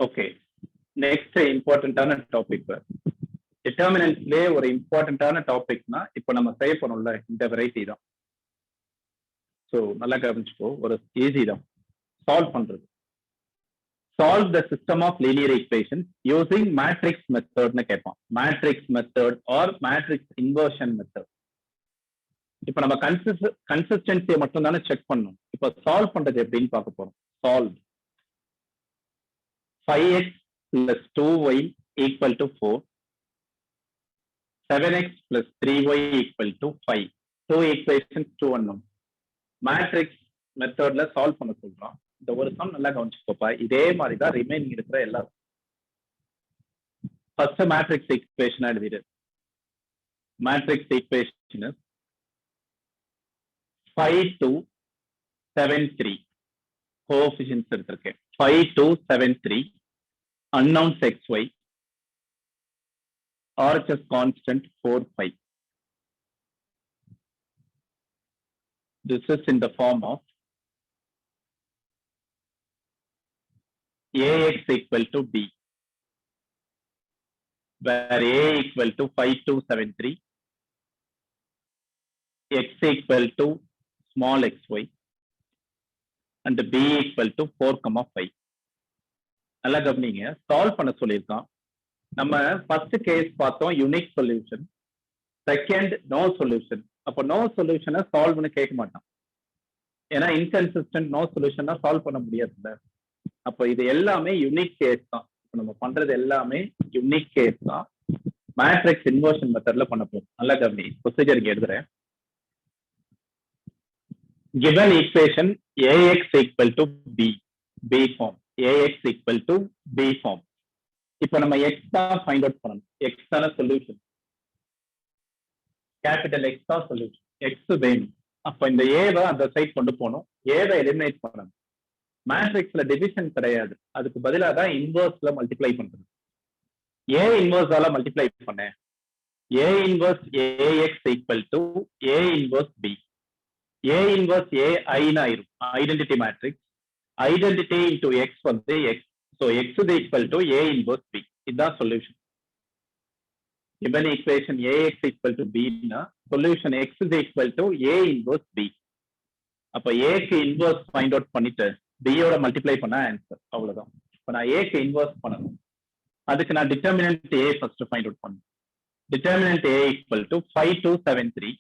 Okay, next இம்பார்ட்டன்டான டாபிக் டிட்டர்மினன்ட்ஸ்லேயே ஒரு இம்பார்ட்டன்டான டாபிக்னா இப்போ நம்ம செய்ய போறோம்ல இந்த வெரைட்டி தான். ஸோ நல்லா கவனிச்சுக்கோ, ஒரு ஈஸி தான் சால்வ் பண்றது. Solve the system of linear equations using matrix மெத்தட்னு கேட்பான். Matrix method or matrix inversion method. இப்போ நம்ம கன்சிஸ்டன்சியை மட்டும் தானே செக் பண்ணணும். இப்போ சால்வ் பண்றது எப்படின்னு பார்க்க போறோம். Solve 5x plus 2y equal to 4, 7x plus 3y equal to 5. 2 equations, 2 unknown. Matrix மெத்தட்ல சால்வ் பண்ண சொல்றோம். இந்த ஒரு சம் நல்லா கவனிச்சுக்கோப்பா, இதே மாதிரி தான் ரிமைனிங் இருக்கிற எல்லாரும். ஃபர்ஸ்ட் மேட்ரிக்ஸ் ஈக்குவேஷன் எழுதிடு. மேட்ரிக்ஸ் ஈக்குவேஷன் 5 2 7 3 கோஎஃபிஷியன்ட்ஸ் எடுத்திருக்கேன். 5 2 7 3 unknowns xy, RHS constant 4 5. This is in the form of ax equal to b, where a equal to 5 2 7 3, x equal to small xy, and b equal to 4 5. நல்லா கவனிங்க, சால்வ் பண்ண சொல்லியிருக்கான். நம்ம ஃபர்ஸ்ட் கேஸ் பார்த்தோம் unique solution, second no solution. அப்போ நோ சொல்யூஷனை சால்வ்னு கேட்க மாட்டான், ஏன்னா இன்கன்சிஸ்டன்ட் நோ சொல்யூஷனா சால்வ் பண்ண முடியாதுல்ல. அப்போ இது எல்லாமே யூனிக் கேஸ் தான். இப்போ நம்ம பண்றது எல்லாமே யூனிக் கேஸ் தான். மேட்ரிக்ஸ் இன்வர்ஷன் மெத்தட்ல பண்ண போறோம். நல்லா கவனி, ப்ரொசீஜருக்கு எழுதுறேன். given equation ax equal to b form, ax equal to b form. இப்போ நம்ம x தான் ஃபைண்ட் அவுட் பண்ணணும். x தான சொல்யூஷன், கேபிட்டல் x தான் சொல்யூஷன், x வேணும். அப்போ இந்த a-வை அந்த சைட் கொண்டு போகணும், a-வை எலிமினேட் பண்ணணும். மேட்ரிக்ஸ்ல டிவிஷன் கிடையாது, அதுக்கு பதிலாக தான் இன்வர்ஸ்ல மல்டிப்ளை பண்றது. a இன்வர்ஸால மல்டிப்ளை பண்ணேன். a inverse ax equal to a inverse b. a inverse a I ஆயிரும், identity matrix. Identity into x வந்து x. So x is equal to a inverse b. இதுதான் solution. given equation ax equal to b னா solution x is equal to a inverse b. அப்ப a க்கு இன்வர்ஸ் ஃபைண்ட் அவுட் பண்ணிட்டு b யோட மல்டிப்ளை பண்ணா ஆன்சர், அவ்வளவுதான். இப்ப நான் a க்கு இன்வர்ஸ் பண்ணணும், அதுக்கு நான் determinant a first find out பண்ணணும். Determinant a equal to 5 2 7 3,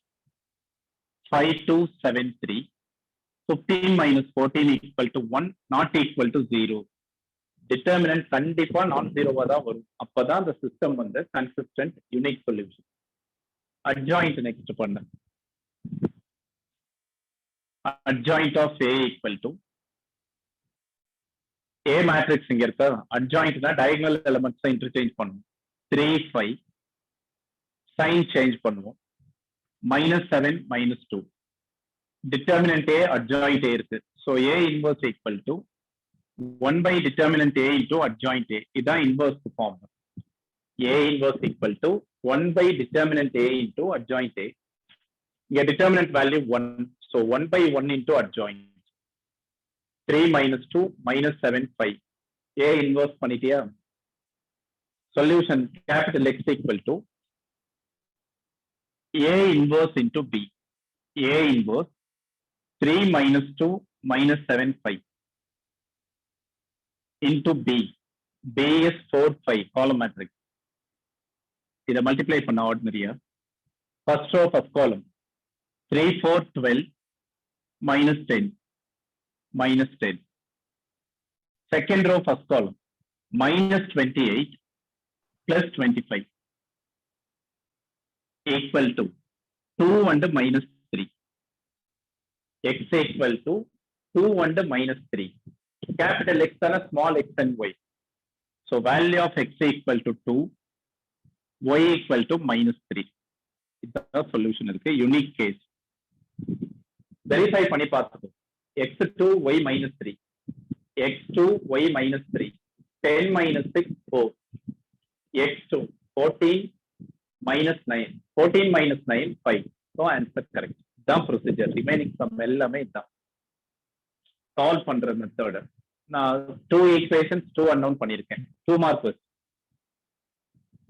5 2 7 3, 15 minus 14 equal to 1, not equal to 0. Determinant கண்டிப்பா நான் ஜீரோவா தான் வரும். அப்பதான் அந்த சிஸ்டம் வந்து consistent unique solution. Adjoint next பண்ண. Adjoint of a equal to a matrix இங்க இருக்க. அட்ஜாயிண்ட்னா டயகனல் எலிமெண்ட்ஸ் இன்டர்சேஞ்ச் பண்ணுவோம். 3 5 சைன் சேஞ்ச் பண்ணுவோம். -7 -2. டிட்டர்மினன்ட் a அட்ஜாயிண்ட் a இருக்கு. So a inverse equal to 1 by determinant a into adjoint a. இதான் inverse form. a inverse equal to 1 by determinant a into adjoint a. இங்க determinant value 1. So 1 by 1 into adjoint. 3 minus 2 minus 7 5. a inverse பண்ணிட்டியா? Solution capital X equal to a inverse into b. a inverse 3 minus 2 minus 7 5 into b. b is 4 5 column matrix. இதை மல்டிப்ளை பண்ண ஆர்டினரியா ஃபர்ஸ்ட் ரோ ஃபர்ஸ்ட் காலம் 3, 4, 12, minus 10, minus 10. Second row, first column, minus 28 plus 25 equal to 2 and minus 3. X equal to 2 and minus 3. Capital X and a small x and y. So value of x equal to 2, y equal to minus 3. The solution is a unique case. Verify பண்ணி பார்த்துக்கோ. x2 y minus 3. x2 y minus 3. 10 minus 6, 4. x2 14 minus 9. 14 minus 9, 5. So answer correct. தான் procedure. Remaining sum எல்லாமே தான். Solve பண்ற method. நான் 2 equations 2 unknown பண்ணிருக்கேன். 2 mark question.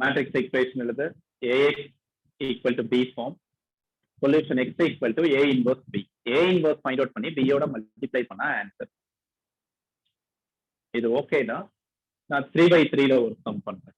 Matrix equation எழுது. Ax equal to B form. Solution x equal to A inverse B. A inverse find out பண்ணி B யோட multiply பண்ணா answer. இது ஓகேனா நான் 3/3 ல ஒரு sum பண்றேன்.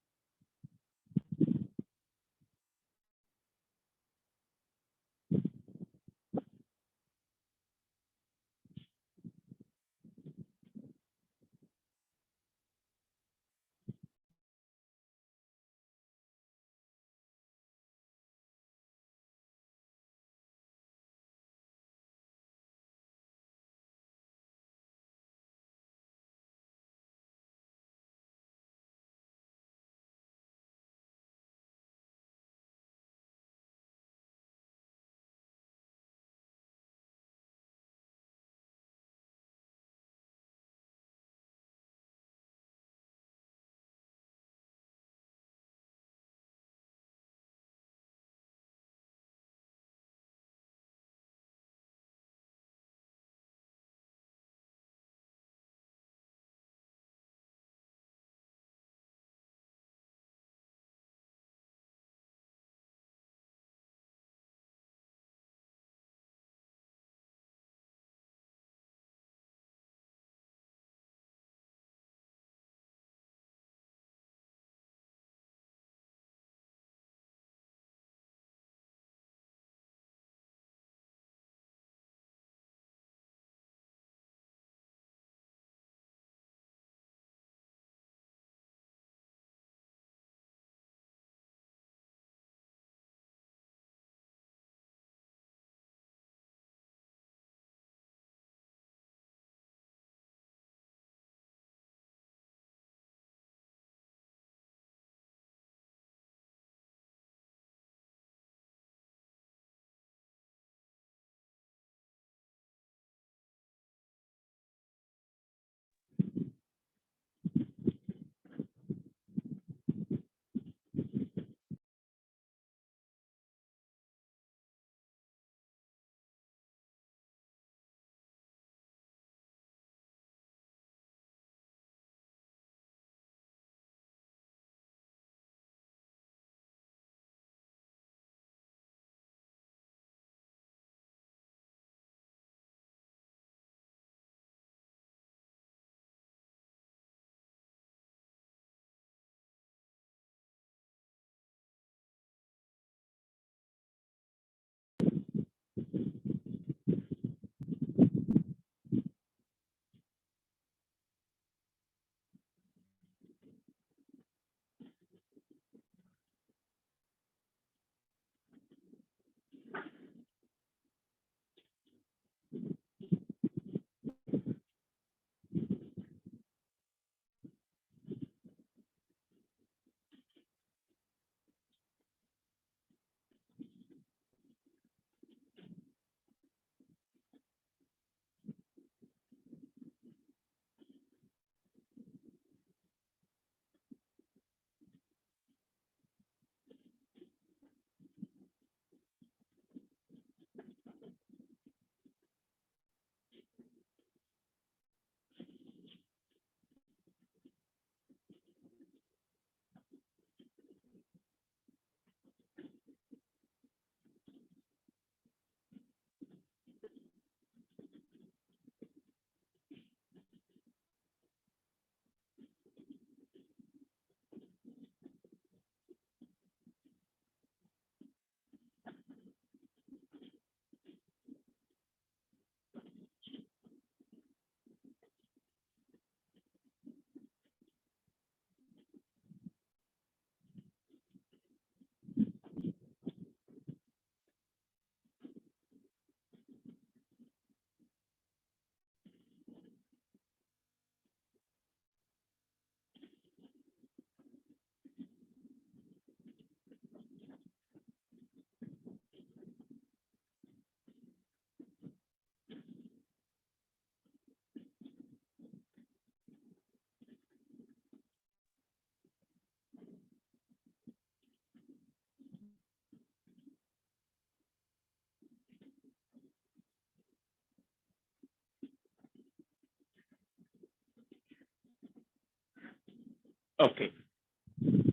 ஓகே,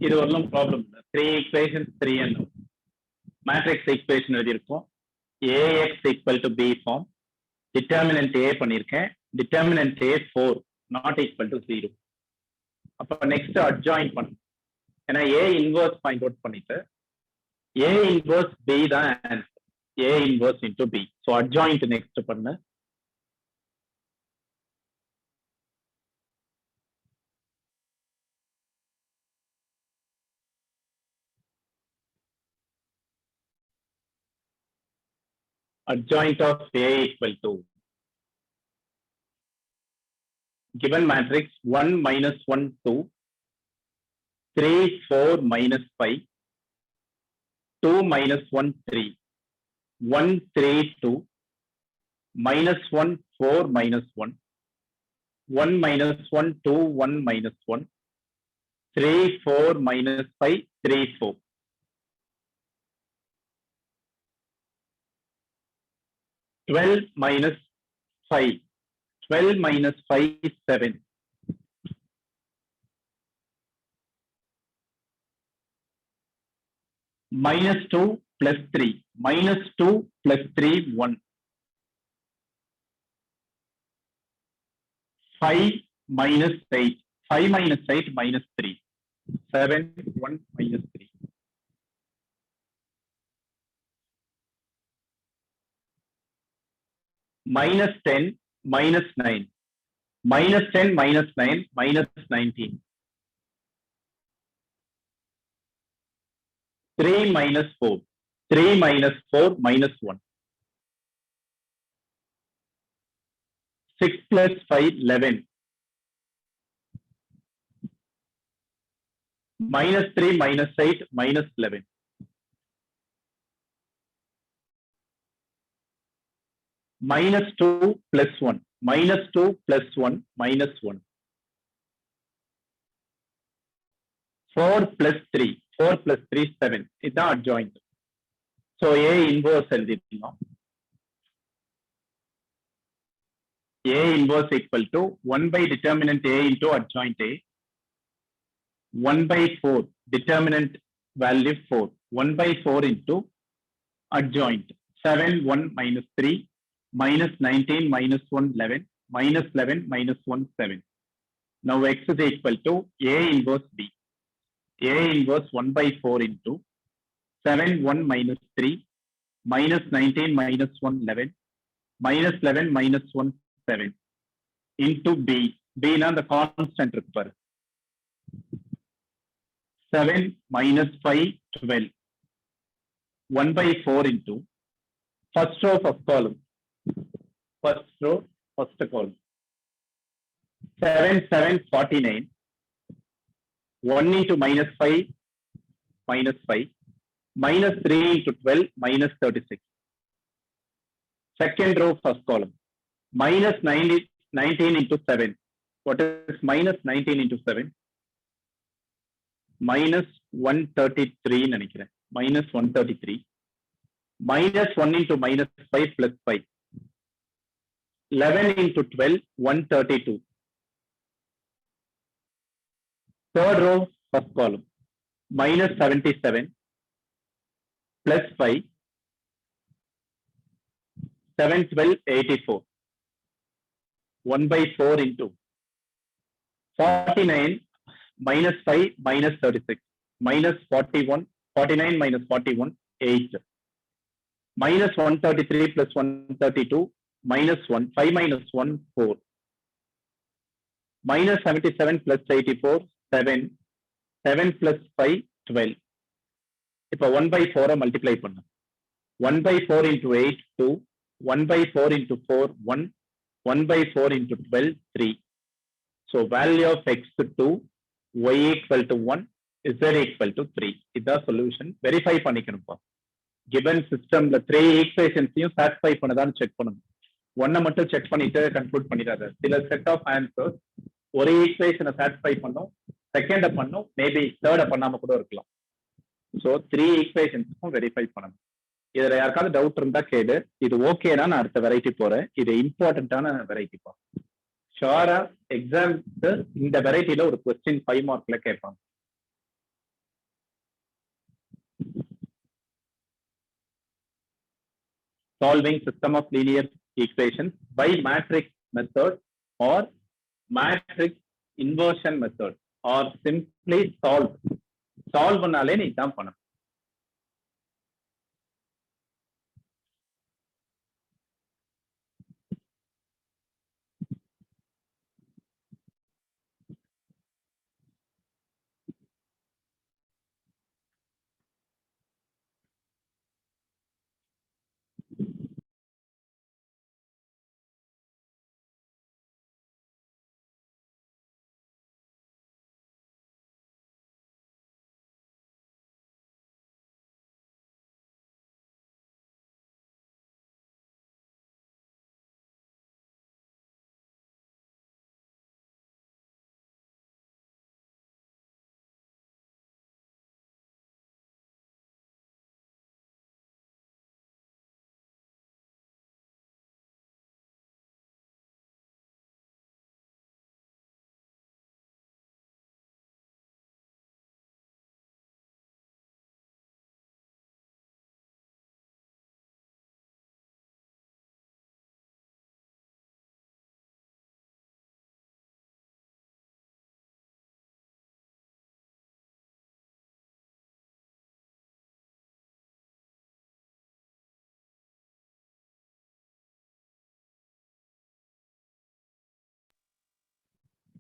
இது ஒன்றும் ப்ராப்ளம் இல்லை. 3 equations 3 and மேட்ரிக்ஸ் ஈக்குவேஷன் எழுதியிருக்கோம். AX equal to B form, determinant A பண்ணியிருக்கேன், determinant A 4 not equal to 0. அப்போ நெக்ஸ்ட் அட்ஜாயின் பண்ணணும். ஏன்னா A இன்வர்ஸ் பாயிண்ட் அவுட் பண்ணிட்டு A இன்வர்ஸ் B தான் answer. A inverse into B. So adjoint next பண்ணு. Adjoint of A equal to given matrix 1 minus 1 2 3 4 minus 5 2 minus 1 3 1 3 2 minus 1 4 minus 1 1 minus 1 2 1 minus 1 3 4 minus 5 3 4. Twelve minus 5. 12 minus 5 is 7. Minus 2 plus 3. Minus 2 plus 3, 1. 5 minus 8. 5 minus 8 minus 3. 7, 1 minus 3. Minus 10 minus 9. Minus 10 minus 9 minus 19. 3 minus 4. 3 minus 4 minus 1. 6 plus 5 11. Minus 3 minus 8 minus 11. Minus 2 plus 1. Minus 2 plus 1 minus 1. 4 plus 3. 4 plus 3 7. இதுதான் adjoint. So A inverse எழுதிட்டோம். A inverse equal to 1 by determinant A into adjoint A. 1 by 4 determinant value 4. 1 by 4 into adjoint. 7 1 minus 3. Minus 19 minus 1 11 minus 11 minus 1 7. Now x is equal to A inverse B. A inverse 1 by 4 into 7 1 minus 3 minus 19 minus 1 11 minus 11 minus 1 7 into B. B na the constant irukku. 7 minus 5 12. 1 by 4 into first row first column. First row, first column. 7, 7, 49. 1 into minus 5, minus 5. Minus 3 into 12, minus 36. Second row, first column. Minus 19 into 7. What is minus 19 into 7? Minus 133, nanikire. Minus 133. Minus 1 into minus 5 plus 5. 11 into 12, 132. Third row, first column. Minus 77 plus 5. 7, 12, 84. 1 by 4 into 49 minus 5 minus 36. Minus 41. 49 minus 41, 8. Minus 133 plus 132. Minus 1, 5 minus 1, 4. Minus 77 plus 84, 7. 7 plus 5, 12. இப்போ 1 by 4 multiply பண்ணு. 1 by 4 into 8, 2. 1 by 4 into 4, 1. 1 by 4 into 12, 3. So value of x 2, y equal to 1, z equal to 3. இதுதான் solution. Verify பண்ணிக்கணும்ப்பா. Given systemல 3 equations satisfy பண்ணதான்னு செக் பண்ணணும். ஒன்னை மட்டும் செக் பண்ணிட்டு கன்க்ளூட் பண்ணிடாத. சில செட் ஆஃப் ஆன்சர்ஸ் ஒரே ஈக்குவேஷனை சாட்டிஸ்ஃபை பண்ணும், செகண்ட பண்ணும், மேபி தேர்டை பண்ணாம கூட இருக்கலாம். ஸோ 3 ஈக்குவேஷன்ஸுக்கும் வெரிஃபை பண்ணணும். இதுல யாருக்காவது டவுட் இருந்தா கேளு. இது ஓகேனா நான் அடுத்த வெரைட்டி போறேன். இது இம்பார்ட்டன்டான வெரைட்டிப்பா. ஷுவரா எக்ஸாம்க்கு இந்த வெரைட்டில ஒரு கொஸ்டின் 5 மார்க்ல கேட்பாங்க. Solving system of linear equations by matrix method or matrix inversion method or simply solve பண்ணாலே நீ தான் பண்ணணும்.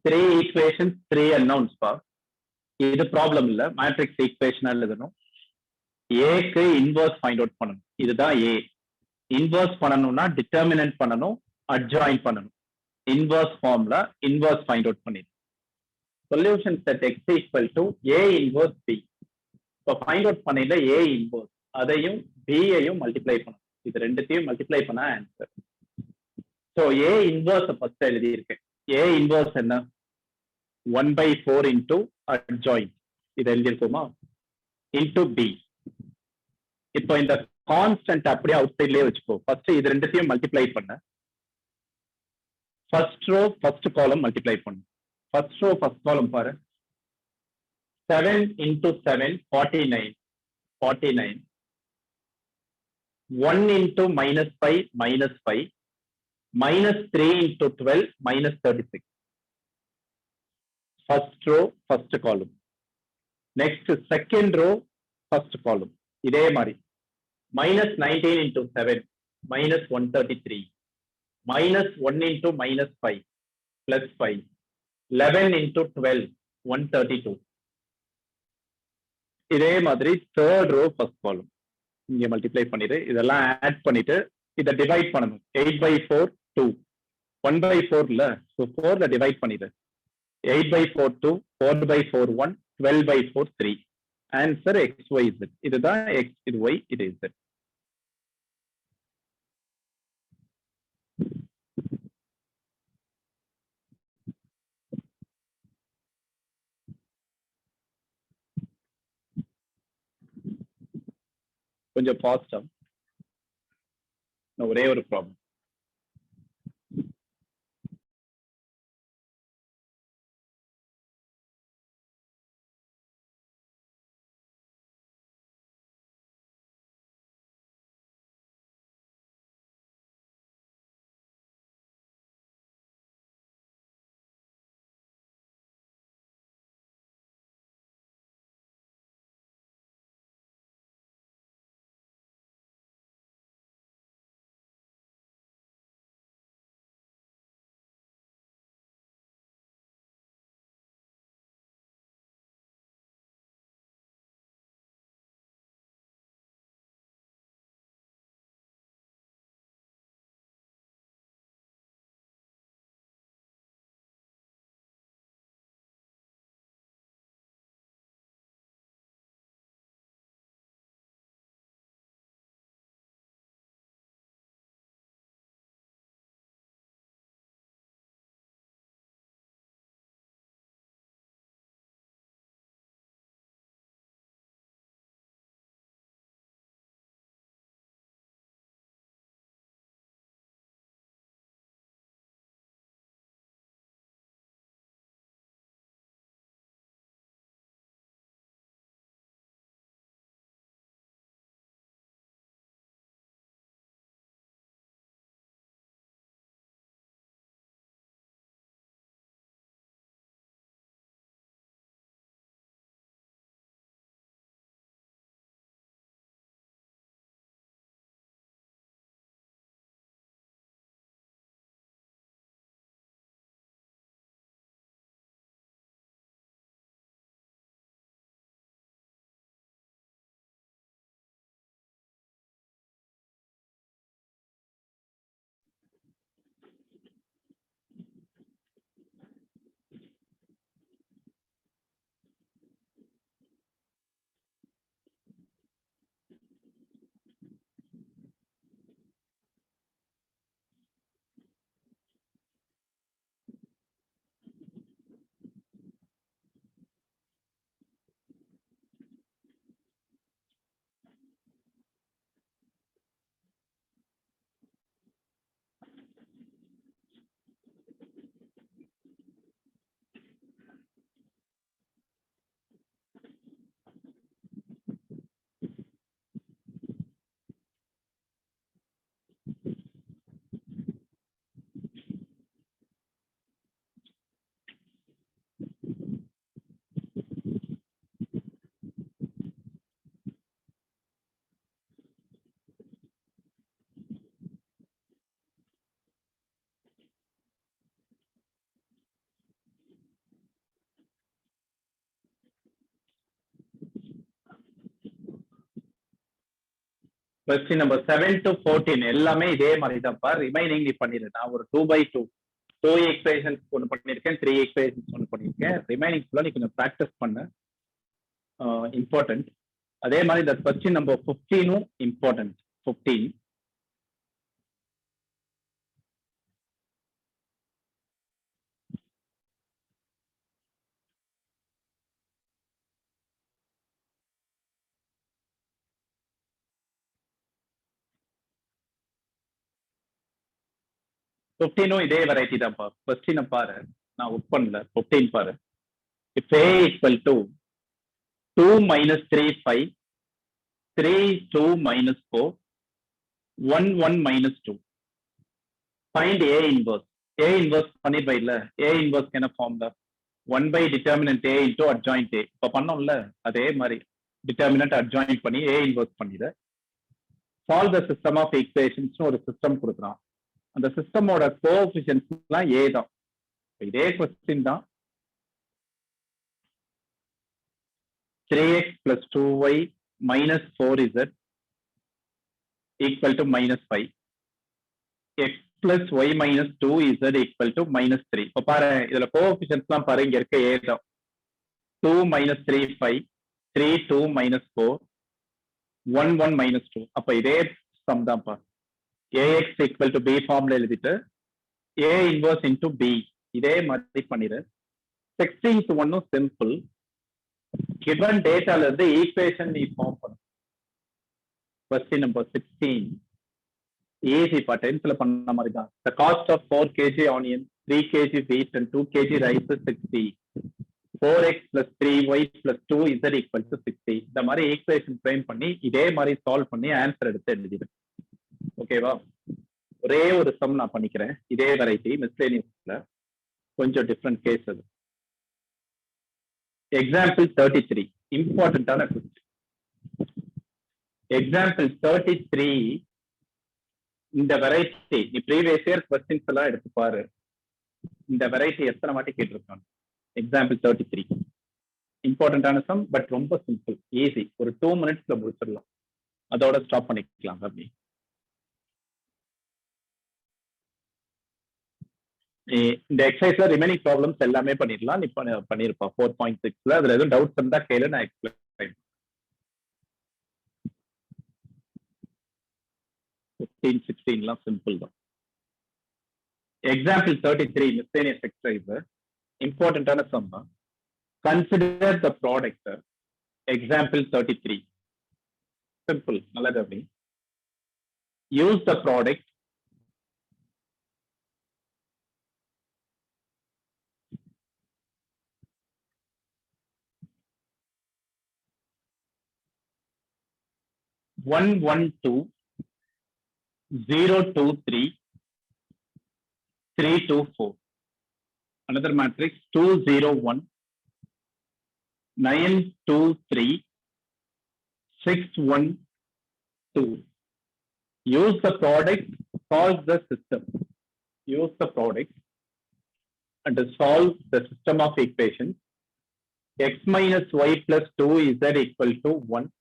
Three equations, three unknowns பா. இது ப்ராப்ளம் இல்ல. மேட்ரிக்ஸ் ஈக்குவேஷனா எழுதணும். ஏக்கு இன்வர்ஸ் ஃபைண்ட் அவுட் பண்ணணும். இதுதான் ஏ. இன்வர்ஸ் பண்ணணும்னா டிட்டர்மினன்ட் பண்ணணும், அட்ஜாயின் பண்ணணும். இன்வர்ஸ் ஃபார்ம்ல இன்வர்ஸ் ஃபைண்ட் அவுட் பண்ணிடு. Solution set x equal to a inverse b. இப்போ ஃபைண்ட் அவுட் பண்ணல a inverse, அதையும் b ஐயும் மல்டிப்ளை பண்ணணும். இது ரெண்டுத்தையும் மல்டிப்ளை பண்ணா answer. So a inverse first எழுதி இருக்கேன். a inverse என்ன? 1/4 into adjoint. இது எழுதிருக்கோமா? into b. இப்போ இந்த கான்ஸ்டன்ட் அப்படியே அவுட் சைட்லயே வச்சுக்கோ. ஃபர்ஸ்ட் இது ரெண்டுத்தையும் மல்டிப்ளை பண்ண. First row first column multiply பண்ணு. ஃபர்ஸ்ட் ரோ ஃபர்ஸ்ட் காலம் பாரு. 7 into 7 49. 49. 1 into -5 -5. -3 into 12 -36. First row, first column. Next, second row, first column. இதே மாதிரி. -19 into 7, -133. -1 into -5, +5. 11 into 12, 132. இதே மாதிரி third row, first column. இங்க மல்டிப்ளை பண்ணிட்டு இதெல்லாம் ஆட் பண்ணிட்டு இதை டிவைட் பண்ணணும். 8/4 2. 1/4 இல்ல, ஸோ 4ல டிவைட் பண்ணிடு. 8/4 2, 4/4 1, 12/4 3. Answer XYZ. இதுதான் X, இது Y, இது Z. கொஞ்சம் ஃபாஸ்டா ஒரே ஒரு ப்ராப்ளம். கொஸ்டின் நம்பர் 7 to 14 எல்லாமே இதே மாதிரி தான்ப்பா. ரிமைனிங் நீ பண்ணிடு. நான் ஒரு 2/2 2 ஈக்குவேஷன்ஸ் ஒன்று பண்ணியிருக்கேன், 3 ஈக்குவேஷன்ஸ் ஒன்று பண்ணியிருக்கேன். ரிமைனிங் ஃபுல்லாக நீ கொஞ்சம் ப்ராக்டிஸ் பண்ண, இம்பார்ட்டன்ட். அதே மாதிரி இந்த கொஸ்டின் நம்பர் 15 இம்பார்ட்டன்ட். 15 15 இதே வெரைட்டி தான்ப்பா. கொஸ்டினை பாரு, நான் ஒர்க் பண்ணல. 15 பாரு. If A equal to 2 minus 3 5 3 2 minus 4 1 1 minus 2 find A inverse. A inverse பண்ணிருப்பா இல்ல? A inverse என்ன formula? 1 by determinant A into adjoint A. இப்ப பண்ணோம்ல அதே மாதிரி determinant adjoint பண்ணி A inverse பண்ணிடு. solve the system of equations ஒரு சிஸ்டம் கொடுக்குறான். அந்த சிஸ்டமோட கோஎஃபிஷியன்ட்ஸ் எல்லாம் A தான். இதே கொஸ்டின் தான். 3x plus 2y minus 4z equal to minus 5. x plus y minus 2z equal to minus 3. இப்போ பாரு, இதுல கோஎஃபிஷியன்ட்ஸ் எல்லாம் பாரு, இங்க இருக்க A தான். 2 minus 3 5 3 2 minus 4 1 1 minus 2. அப்ப இதே சம் தான்ப்பா. ax equal to b formula எழுதிட்டு A inverse into b இதே மாதிரி பண்ணிடு. 16th ஒன்னும் சிம்பிள். given டேட்டால இருந்து ஈக்குவேஷன் நீ ஃபார்ம் பண்ணு. கொஸ்டின் நம்பர் 16 ஈஸி பா, 10th பண்ண மாதிரி தான். the cost of 4 kg onion 3 kg wheat and 2 kg rice is 60. 4x plus 3y plus 2z equal to 60. இந்த மாதிரி ஈக்குவேஷன் ஃப்ரேம் பண்ணி இதே மாதிரி சால்வ் பண்ணி ஆன்சர் எடுத்து எழுதிடு. ஓகேவா? ஒரே ஒரு சம் நான் பண்ணிக்கிறேன். இதே வெரைட்டி மிஸ்லேனியஸ்ல கொஞ்சம் டிஃப்ரெண்ட் கேஸ். அது எக்ஸாம்பிள் 33 இம்பார்ட்டன்டான கொஸ்டின். எக்ஸாம்பிள் 33 இந்த வெரைட்டி நீ ப்ரீவியஸ் இயர் கொஸ்டின்ஸ் எல்லாம் எடுத்து பாரு. இந்த வெரைட்டி எத்தனை வாட்டி கேட்டிருக்காங்க. எக்ஸாம்பிள் 33 இம்பார்ட்டன்டான சம், பட் ரொம்ப சிம்பிள், ஈஸி. ஒரு 2 minutesல முடிச்சிடலாம். அதோட ஸ்டாப் பண்ணிக்கலாம். அப்படி இந்த எக்ஸசைஸ்ல ரிமைனிங் ப்ராப்ளம்ஸ் எல்லாமே பண்ணிடலாம். நீ பண்ணிருப்பா 4.6ல. அதுல எதுவும் டவுட்ஸ் இருந்தா கேளு, நான் எக்ஸ்பிளைன். 15 16லாம் சிம்பிள் தான். எக்ஸாம்பிள் 33 மிஸ்லேனியஸ் எக்ஸசைஸ் இம்பார்ட்டன்டான சம் தான். Consider the product. Example 33 simple, நல்லது. அப்படி use the product one one two 0 2 3 3 2 4. Another matrix 2 0 1 9 2 3 6 1 2. Use the product, solve the system. Use the product and solve the system of equations. X minus y plus 2z equal to 1.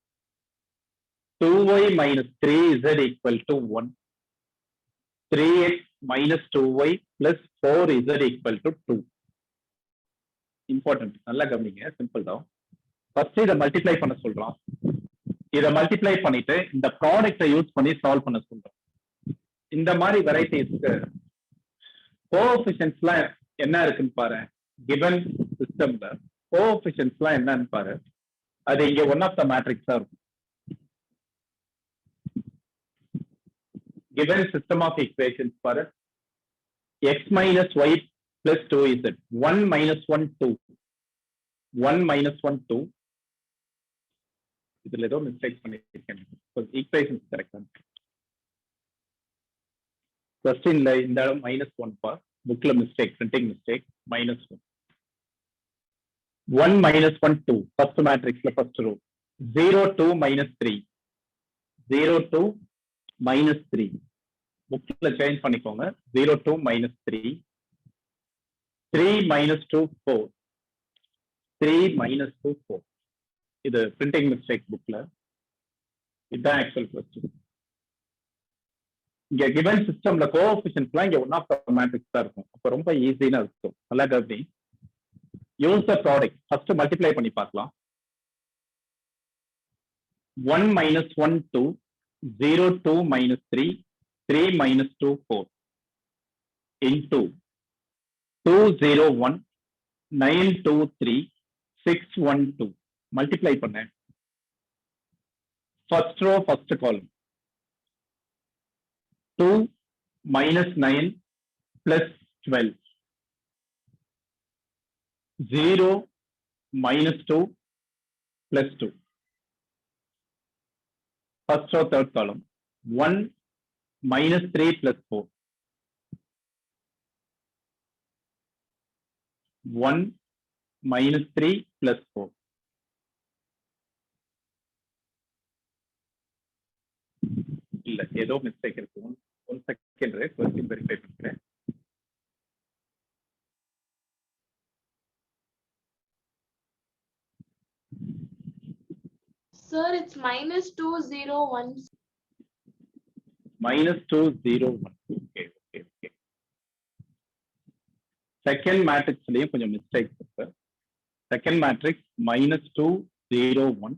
2y minus 3z equal to 1. 3x minus 2y plus 4z equal to 2. Important. நல்லா கவனிங்க, சிம்பிள் தான். ஃபர்ஸ்ட் இதை மல்டிப்ளை பண்ண சொல்றோம். இதை மல்டிப்ளை பண்ணிட்டு இந்த ப்ராடக்டை யூஸ் பண்ணி சால்வ் பண்ண சொல்றோம். இந்த மாதிரி வெரைட்டிஸ்க்கு கோஎஃபிஷியன்ட்ஸ்லாம் என்ன இருக்குன்னு பாரு. கிவன் சிஸ்டம்ல கோஎஃபிஷியன்ட்ஸ்லாம் என்னன்னு பாரு. அது இங்க ஒன் ஆஃப் த மேட்ரிக்ஸா இருக்கும். Given system of equations for x minus y plus 2z 1 minus 1 2 1 minus 1 2. இதுல ஏதோ மிஸ்டேக் பண்ணிருக்கேன். ஈக்குவேஷன்ஸ் கரெக்டா கொஸ்டின்ல இந்த இடம் -1 பா, புக்ல mistake, printing mistake. -1 1 minus 1 2 first மேட்ரிக்ஸ்ல ஃபர்ஸ்ட் ரோ. 0 2 minus 3 0 2 minus 3. புக்ல சேஞ்ச் பண்ணிக்கோங்க. 0 2 minus 3 3 minus 2 4 3 minus 2 4. இது பிரிண்டிங் மிஸ்டேக் புக்ல. இதுதான் ஆக்சுவல் கொஸ்டின். இங்க given சிஸ்டம்ல கோஎஃபிஷியன்ட்லாம் இங்க ஒன் ஆஃப் த மேட்ரிக்ஸ் தான் இருக்கும். அப்ப ரொம்ப ஈஸியா இருக்கும். நல்லா கவனி. Use the product first multiply பண்ணி பார்க்கலாம். 1 minus 1 2 0 2 minus 3 3 minus 2 4 into 2 0 1 9 2 3 6 1 2 multiply பண்ணேன். First row first column 2 minus 9 plus 12 0 minus 2 plus 2. First row third column 1 minus 3 plus 4 1 minus 3 plus 4 இல்ல ஏதோ மிஸ்டேக் இருக்கு. ஒன் செகண்ட் கொஸ்டின் வெரிஃபை பண்றேன். Sir, it's minus 201. minus 201. Okay, okay, okay. Second matrix லயும் கொஞ்சம் மிஸ்டேக் இருக்கு. Second matrix minus 201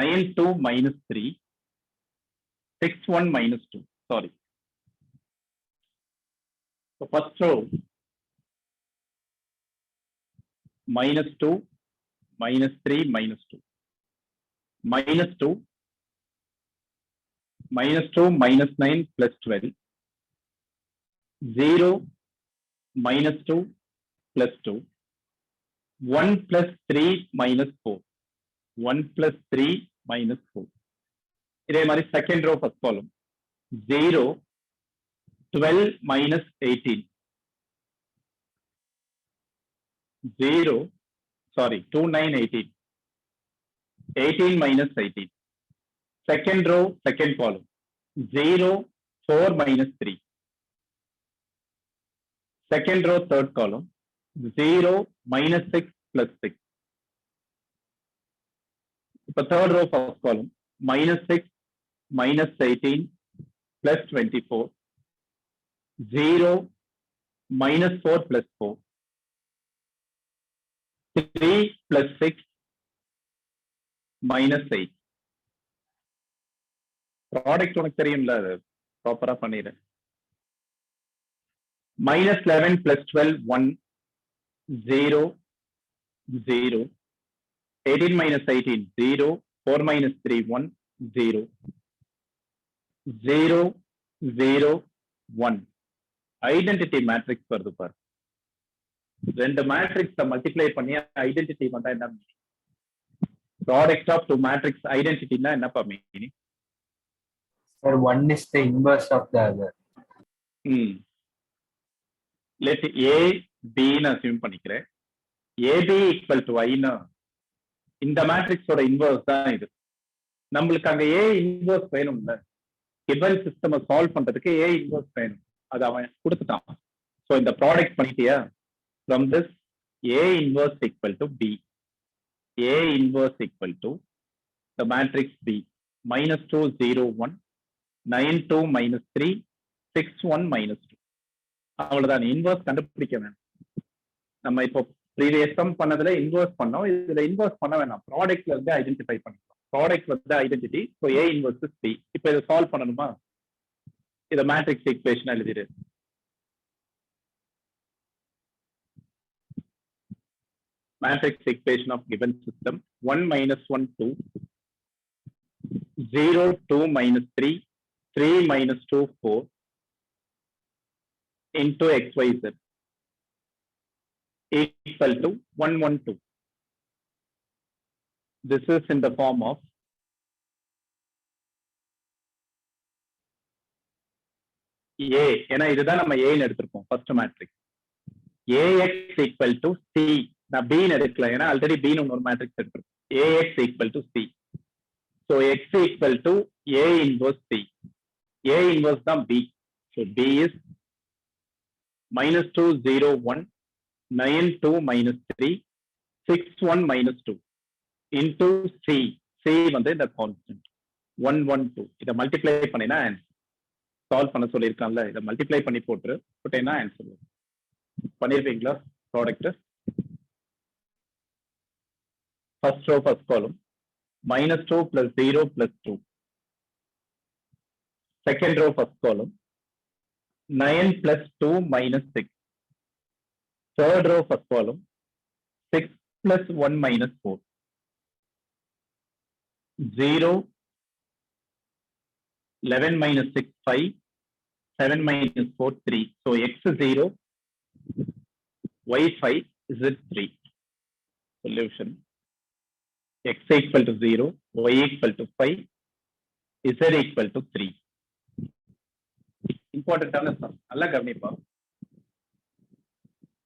9 2 minus 3 6 1 minus 2. Sorry. So first row minus 2 minus 3 minus 2 minus 2 minus 2 minus 9 plus 12 0 minus 2 plus 2 1 plus 3 minus 4 1 plus 3 minus 4. இதே மாதிரி செகண்ட் ரோ ஃபர்ஸ்ட் காலம் 0 12 minus 18 0 sorry 2 9 18 18 minus 18. Second row, second column. 0, 4 minus 3. Second row, third column. 0, minus 6 plus 6. The third row, first column. Minus 6, minus 18, plus 24. 0, minus 4 plus 4. 3 plus 6. minus 8. Product உனக்கு தெரியும்ல, அது ப்ராப்பரா பண்ணிடுறேன். minus 11 plus 12 1 0 0 18 minus 18 0 4 minus 3 1 0 0 0 1. Identity matrix வருது பாரு. ரெண்டு மேட்ரிக்ஸை மல்டிப்ளை பண்ணி ஐடென்டிட்டி வந்தா என்ன? Product of two matrix identity na enna pa meaning? Sir, one is the inverse of the other. Let A B na assume பண்ணிக்கிறேன். AB equal to I na இந்த மேட்ரிக்ஸோட இன்வர்ஸ் தான் இது. நம்மளுக்கு அங்க A இன்வர்ஸ் வேணும்ல, given system சால்வ் பண்றதுக்கு A இன்வர்ஸ் வேணும். அது அவன் கொடுத்துட்டான். So இந்த ப்ராடக்ட் பண்ணிட்டியா? From this A inverse equal to B. A inverse equal to the matrix B minus 2 0 1 9 2 minus 3 6 1 minus 2. அவ்வளவுதான். இன்வர்ஸ் கண்டுபிடிக்க வேணும். நம்ம இப்போ ப்ரீவியஸ் சம் பண்ணதுல இன்வர்ஸ் பண்ணோம், இதுல இன்வர்ஸ் பண்ண வேணாம். ப்ராடக்ட்ல இருந்து ஐடென்டிஃபை பண்ணிக்கலாம். ப்ராடக்ட் வந்து identity. So A inverse is B. இப்போ இதை சால்வ் பண்ணணுமா? இதை மேட்ரிக்ஸ் ஈக்குவேஷன் எழுதிடு. Matrix equation of given system 1 minus 1 2 0 2 minus 3 3 minus 2 4 into xyz equal to 1 1 2. This is in the form of A. ஏன்னா இதுதான் நம்ம A ன்னு எடுத்திருக்கோம் first matrix. AX equal to C. நான் B ன்னு எடுக்கல, ஏன்னா ஆல்ரெடி B ன்னு ஒரு மேட்ரிக்ஸ் எடுத்திருக்கோம். AX equal to C. So X equal to A inverse C. A inverse தான் B. So B is minus 2 0 1 9 2 minus 3 6 1 minus 2 into C. C வந்து இந்த கான்ஸ்டன்ட் 1 1 2. இதை மல்டிப்ளை பண்ணினா ஆன்சர். சால்வ் பண்ண சொல்லியிருக்கான்ல, இதை மல்டிப்ளை பண்ணி போட்டேன்னா ஆன்சர் வரும். பண்ணிருப்பீங்களா product? First row first column -2 + 0 + 2. Second row first காலம் 9 + 2 - 6. தேர்ட் ரோ ஃபர்ஸ்ட் காலம் 6 + 1 - 4. 0, 11 - 6 5, 7 - 4 3. So x 0, y 5, z 3. Solution: x = 0, y = 5, z = 3. இம்பார்ட்டன்டான சம், நல்லா கவனிப்பா.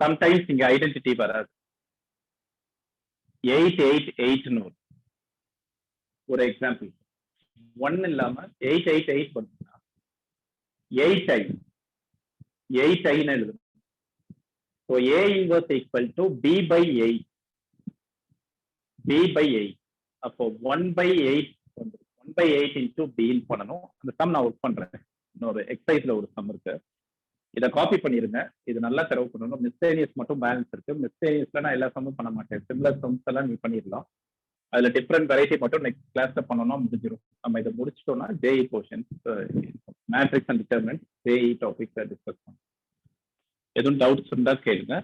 சம்டைம்ஸ் இங்க ஐடென்டிட்டி வராது. 8 8 8 ஒரு எக்ஸாம்பிள். 1 இல்லாம 8 8 8 பண்ணுனா 8i 8i ன்னு எழுதணும். So A inverse = b/8. b/8. அப்போ 1/8 1/8 into b ன்னு பண்ணணும். அந்த சம் நான் ஒர்க் பண்றேன். இன்னொரு எக்ஸசைஸ்ல ஒரு சம் இருக்கு, இதை காப்பி பண்ணிருங்க. இது நல்லா செலவு பண்ணணும். மிஸ்டேனியஸ் மட்டும் பேலன்ஸ் இருக்கு. மிஸ்டேனியஸ்ல நான் எல்லா சம்மும் பண்ண மாட்டேன். சிமிலர் சம்ஸ் எல்லாம் நீ பண்ணிடலாம். அதுல டிஃபரெண்ட் வெரைட்டி மட்டும் நெக்ஸ்ட் கிளாஸ்ல பண்ணோம்னா முடிஞ்சிடும். நம்ம இதை முடிச்சிட்டோம்னா JEE portions, matrix and determinant, JEE topics discuss பண்ணோம். எதுவும் டவுட்ஸ் இருந்தா கேளுங்க.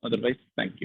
Otherwise thank you.